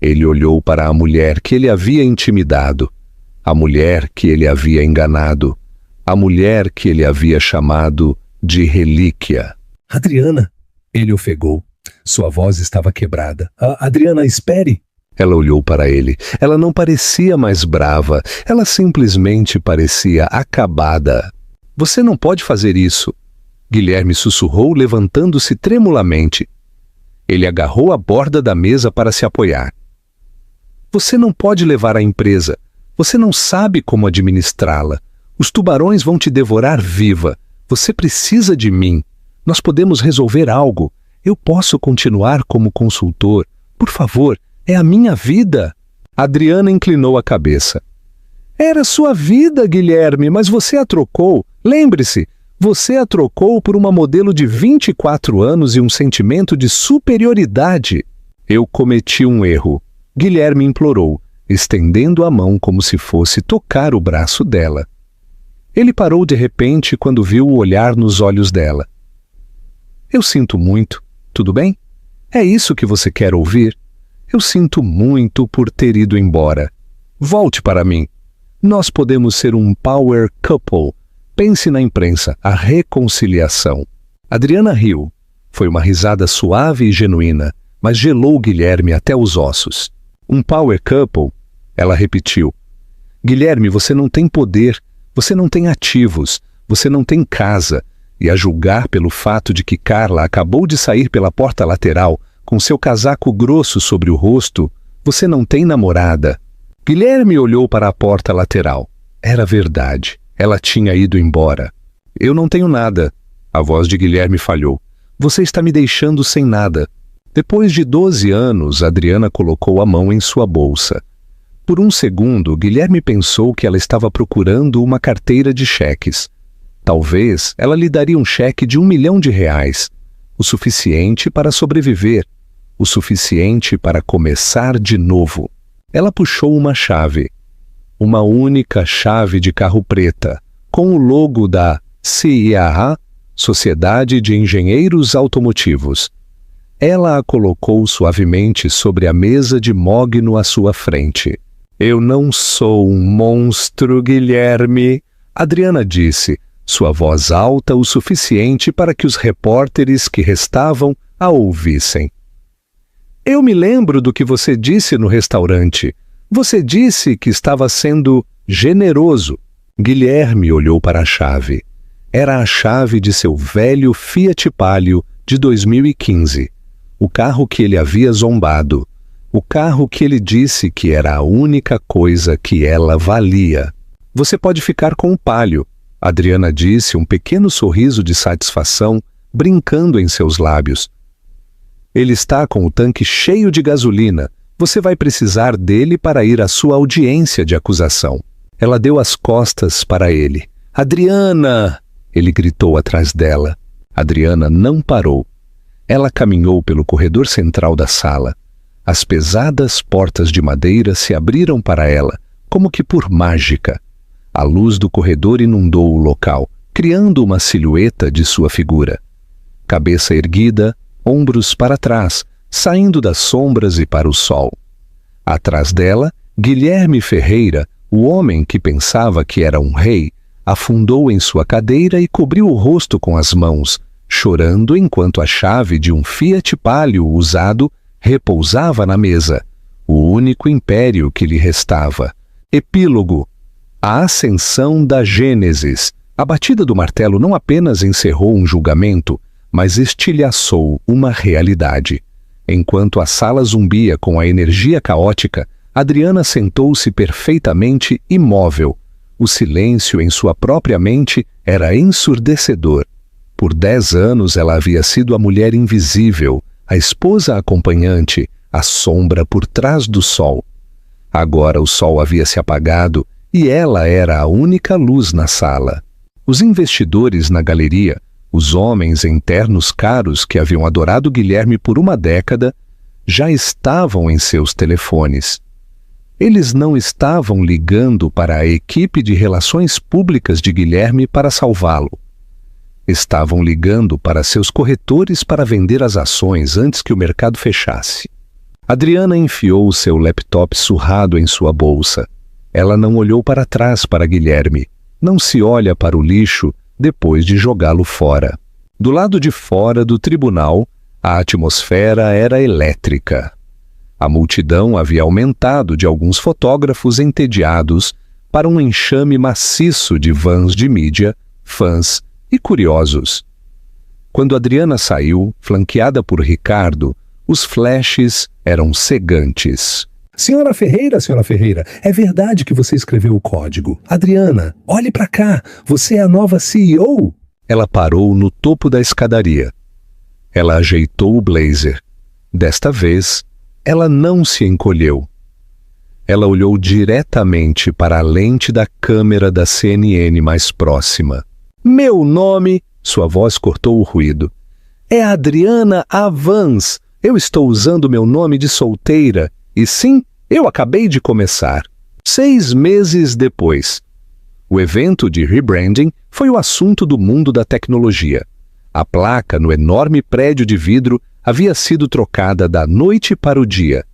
[SPEAKER 1] Ele olhou para a mulher que ele havia intimidado, a mulher que ele havia enganado, a mulher que ele havia chamado de relíquia.
[SPEAKER 2] Adriana, ele ofegou. Sua voz estava quebrada. Adriana, espere!
[SPEAKER 1] Ela olhou para ele. Ela não parecia mais brava. Ela simplesmente parecia acabada. Você não pode fazer isso. Guilherme sussurrou, levantando-se tremulamente. Ele agarrou a borda da mesa para se apoiar. Você não pode levar a empresa. Você não sabe como administrá-la. Os tubarões vão te devorar viva. Você precisa de mim. Nós podemos resolver algo. Eu posso continuar como consultor. Por favor, é a minha vida. Adriana inclinou a cabeça. Era sua vida, Guilherme, mas você a trocou. Lembre-se, você a trocou por uma modelo de 24 anos e um sentimento de superioridade. Eu cometi um erro. Guilherme implorou, estendendo a mão como se fosse tocar o braço dela. Ele parou de repente quando viu o olhar nos olhos dela. Eu sinto muito, tudo bem? É isso que você quer ouvir? Eu sinto muito por ter ido embora. Volte para mim. Nós podemos ser um power couple. Pense na imprensa, a reconciliação. Adriana riu. Foi uma risada suave e genuína, mas gelou Guilherme até os ossos. Um power couple? Ela repetiu. Guilherme, você não tem poder, você não tem ativos, você não tem casa, e a julgar pelo fato de que Carla acabou de sair pela porta lateral com seu casaco grosso sobre o rosto, você não tem namorada. Guilherme olhou para a porta lateral. Era verdade. Ela tinha ido embora. Eu não tenho nada. A voz de Guilherme falhou. Você está me deixando sem nada. Depois de 12 anos, Adriana colocou a mão em sua bolsa. Por um segundo, Guilherme pensou que ela estava procurando uma carteira de cheques. Talvez ela lhe daria um cheque de R$1 milhão, o suficiente para sobreviver, o suficiente para começar de novo. Ela puxou uma chave. Uma única chave de carro preta, com o logo da CIA, Sociedade de Engenheiros Automotivos. Ela a colocou suavemente sobre a mesa de mogno à sua frente. Eu não sou um monstro, Guilherme, Adriana disse, sua voz alta o suficiente para que os repórteres que restavam a ouvissem. Eu me lembro do que você disse no restaurante. Você disse que estava sendo generoso. Guilherme olhou para a chave. Era a chave de seu velho Fiat Palio de 2015. O carro que ele havia zombado. O carro que ele disse que era a única coisa que ela valia. Você pode ficar com o Palio, Adriana disse, um pequeno sorriso de satisfação brincando em seus lábios. Ele está com o tanque cheio de gasolina. Você vai precisar dele para ir à sua audiência de acusação. Ela deu as costas para ele. Adriana! Ele gritou atrás dela. Adriana não parou. Ela caminhou pelo corredor central da sala. As pesadas portas de madeira se abriram para ela, como que por mágica. A luz do corredor inundou o local, criando uma silhueta de sua figura. Cabeça erguida, ombros para trás, saindo das sombras e para o sol. Atrás dela, Guilherme Ferreira, o homem que pensava que era um rei, afundou em sua cadeira e cobriu o rosto com as mãos, chorando enquanto a chave de um Fiat Palio usado repousava na mesa, o único império que lhe restava. Epílogo. A ascensão da Gênesis. A batida do martelo não apenas encerrou um julgamento, mas estilhaçou uma realidade. Enquanto a sala zumbia com a energia caótica, Adriana sentou-se perfeitamente imóvel. O silêncio em sua própria mente era ensurdecedor. Por 10 anos ela havia sido a mulher invisível, a esposa acompanhante, a sombra por trás do sol. Agora o sol havia se apagado e ela era a única luz na sala. Os investidores na galeria, os homens em ternos caros que haviam adorado Guilherme por uma década, já estavam em seus telefones. Eles não estavam ligando para a equipe de relações públicas de Guilherme para salvá-lo. Estavam ligando para seus corretores para vender as ações antes que o mercado fechasse. Adriana enfiou o seu laptop surrado em sua bolsa. Ela não olhou para trás para Guilherme. Não se olha para o lixo depois de jogá-lo fora. Do lado de fora do tribunal, a atmosfera era elétrica. A multidão havia aumentado de alguns fotógrafos entediados para um enxame maciço de vans de mídia, fãs e curiosos. Quando Adriana saiu, flanqueada por Ricardo, os flashes eram cegantes.
[SPEAKER 2] Senhora Ferreira, é verdade que você escreveu o código. Adriana, olhe para cá, você é a nova CEO?
[SPEAKER 1] Ela parou no topo da escadaria. Ela ajeitou o blazer. Desta vez, ela não se encolheu. Ela olhou diretamente para a lente da câmera da CNN mais próxima. Meu nome, sua voz cortou o ruído, é Adriana Avans. Eu estou usando meu nome de solteira. E sim, eu acabei de começar. 6 meses depois. O evento de rebranding foi o assunto do mundo da tecnologia. A placa no enorme prédio de vidro havia sido trocada da noite para o dia.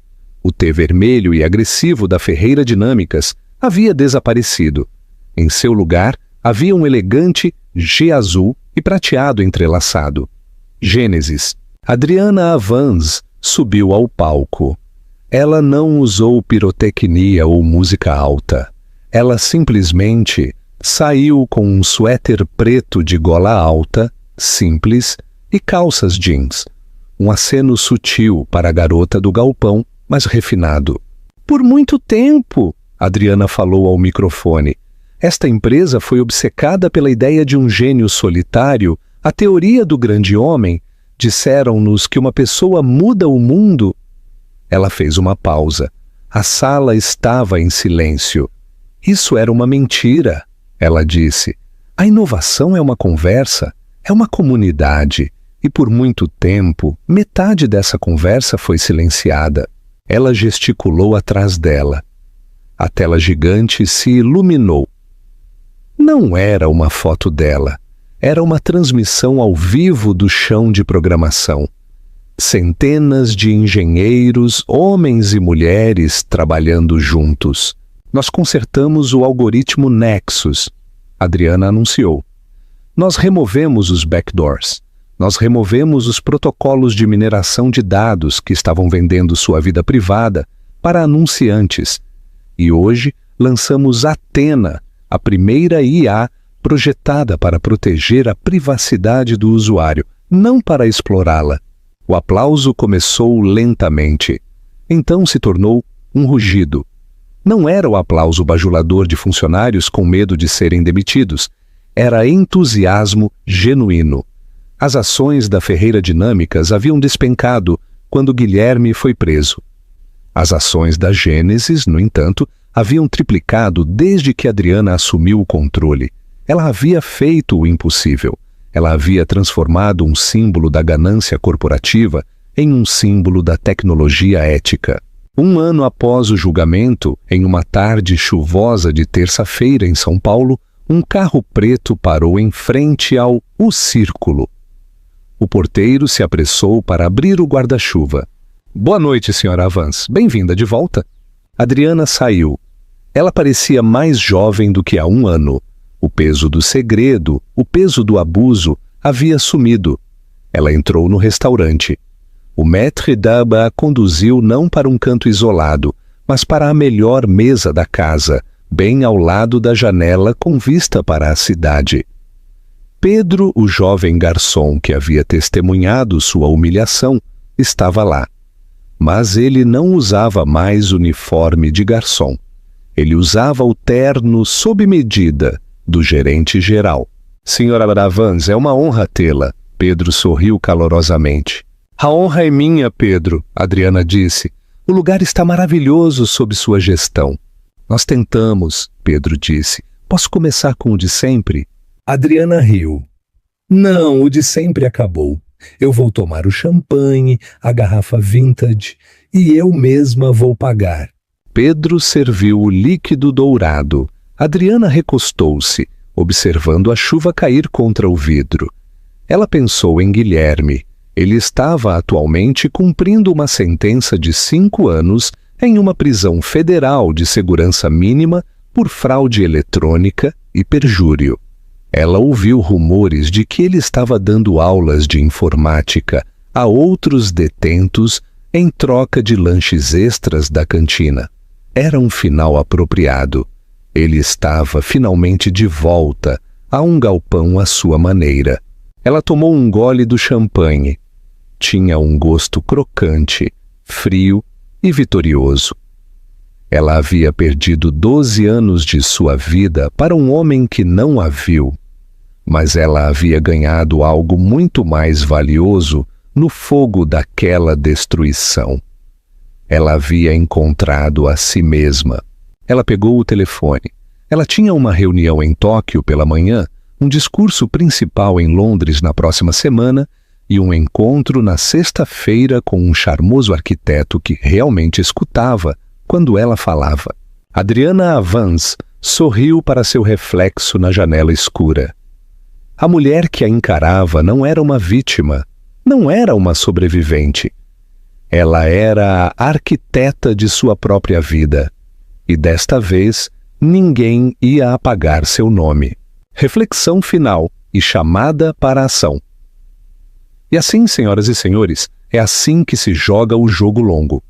[SPEAKER 1] O T vermelho e agressivo da Ferreira Dinâmicas havia desaparecido. Em seu lugar, havia um elegante G azul e prateado entrelaçado. Gênesis. Adriana Avans subiu ao palco. Ela não usou pirotecnia ou música alta. Ela simplesmente saiu com um suéter preto de gola alta, simples, e calças jeans. Um aceno sutil para a garota do galpão, mas refinado. Por muito tempo, Adriana falou ao microfone, esta empresa foi obcecada pela ideia de um gênio solitário, a teoria do grande homem, Disseram-nos que uma pessoa muda o mundo. Ela fez uma pausa. A sala estava em silêncio. Isso era uma mentira, ela disse. A inovação é uma conversa, é uma comunidade. E por muito tempo, metade dessa conversa foi silenciada. Ela gesticulou atrás dela. A tela gigante se iluminou. Não era uma foto dela. Era uma transmissão ao vivo do chão de programação. Centenas de engenheiros, homens e mulheres, trabalhando juntos. Nós consertamos o algoritmo Nexus, Adriana anunciou. Nós removemos os backdoors. Nós removemos os protocolos de mineração de dados que estavam vendendo sua vida privada para anunciantes. E hoje lançamos Athena, a primeira IA projetada para proteger a privacidade do usuário, não para explorá-la. O aplauso começou lentamente. Então se tornou um rugido. Não era o aplauso bajulador de funcionários com medo de serem demitidos. Era entusiasmo genuíno. As ações da Ferreira Dinâmicas haviam despencado quando Guilherme foi preso. As ações da Gênesis, no entanto, haviam triplicado desde que Adriana assumiu o controle. Ela havia feito o impossível. Ela havia transformado um símbolo da ganância corporativa em um símbolo da tecnologia ética. 1 ano após o julgamento, em uma tarde chuvosa de terça-feira em São Paulo, um carro preto parou em frente ao O Círculo. O porteiro se apressou para abrir o guarda-chuva. Boa noite, senhora Avans. Bem-vinda de volta. Adriana saiu. Ela parecia mais jovem do que há 1 ano. O peso do segredo, o peso do abuso, havia sumido. Ela entrou no restaurante. O maître d'aba a conduziu não para um canto isolado, mas para a melhor mesa da casa, bem ao lado da janela com vista para a cidade. Pedro, o jovem garçom que havia testemunhado sua humilhação, estava lá. Mas ele não usava mais uniforme de garçom. Ele usava o terno sob medida do gerente geral. Senhora Avans, é uma honra tê-la. Pedro sorriu calorosamente. A honra é minha, Pedro, Adriana disse. O lugar está maravilhoso sob sua gestão. Nós tentamos, Pedro disse. Posso começar com o de sempre?
[SPEAKER 2] Adriana riu. Não, o de sempre acabou. Eu vou tomar o champanhe, a garrafa vintage, e eu mesma vou pagar.
[SPEAKER 1] Pedro serviu o líquido dourado. Adriana recostou-se, observando a chuva cair contra o vidro. Ela pensou em Guilherme. Ele estava atualmente cumprindo uma sentença de 5 anos em uma prisão federal de segurança mínima por fraude eletrônica e perjúrio. Ela ouviu rumores de que ele estava dando aulas de informática a outros detentos em troca de lanches extras da cantina. Era um final apropriado. Ele estava finalmente de volta a um galpão à sua maneira. Ela tomou um gole do champanhe. Tinha um gosto crocante, frio e vitorioso. Ela havia perdido 12 anos de sua vida para um homem que não a viu. Mas ela havia ganhado algo muito mais valioso no fogo daquela destruição. Ela havia encontrado a si mesma. Ela pegou o telefone. Ela tinha uma reunião em Tóquio pela manhã, um discurso principal em Londres na próxima semana e um encontro na sexta-feira com um charmoso arquiteto que realmente escutava quando ela falava. Adriana Avans sorriu para seu reflexo na janela escura. A mulher que a encarava não era uma vítima, não era uma sobrevivente. Ela era a arquiteta de sua própria vida. E desta vez, ninguém ia apagar seu nome. Reflexão final e chamada para a ação. E assim, senhoras e senhores, é assim que se joga o jogo longo.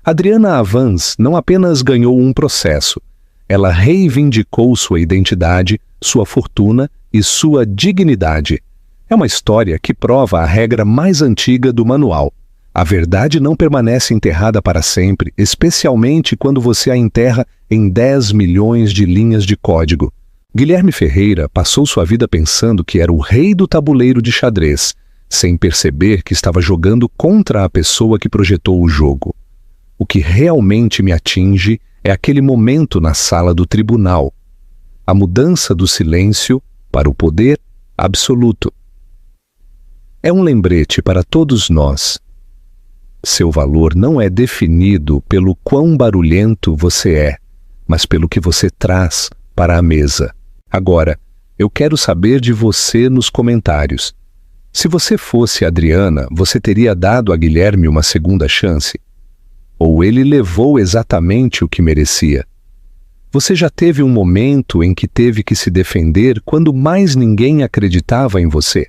[SPEAKER 1] Adriana Avans não apenas ganhou um processo, ela reivindicou sua identidade, sua fortuna e sua dignidade. É uma história que prova a regra mais antiga do manual. A verdade não permanece enterrada para sempre, especialmente quando você a enterra em 10 milhões de linhas de código. Guilherme Ferreira passou sua vida pensando que era o rei do tabuleiro de xadrez, sem perceber que estava jogando contra a pessoa que projetou o jogo. O que realmente me atinge é aquele momento na sala do tribunal, a mudança do silêncio para o poder absoluto. É um lembrete para todos nós. Seu valor não é definido pelo quão barulhento você é, mas pelo que você traz para a mesa. Agora, eu quero saber de você nos comentários. Se você fosse Adriana, você teria dado a Guilherme uma segunda chance? Ou ele levou exatamente o que merecia? Você já teve um momento em que teve que se defender quando mais ninguém acreditava em você?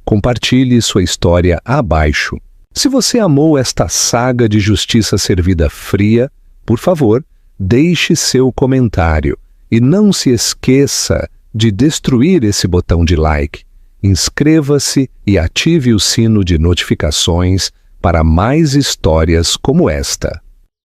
[SPEAKER 1] Compartilhe sua história abaixo. Se você amou esta saga de justiça servida fria, por favor, deixe seu comentário e não se esqueça de destruir esse botão de like. Inscreva-se e ative o sino de notificações para mais histórias como esta.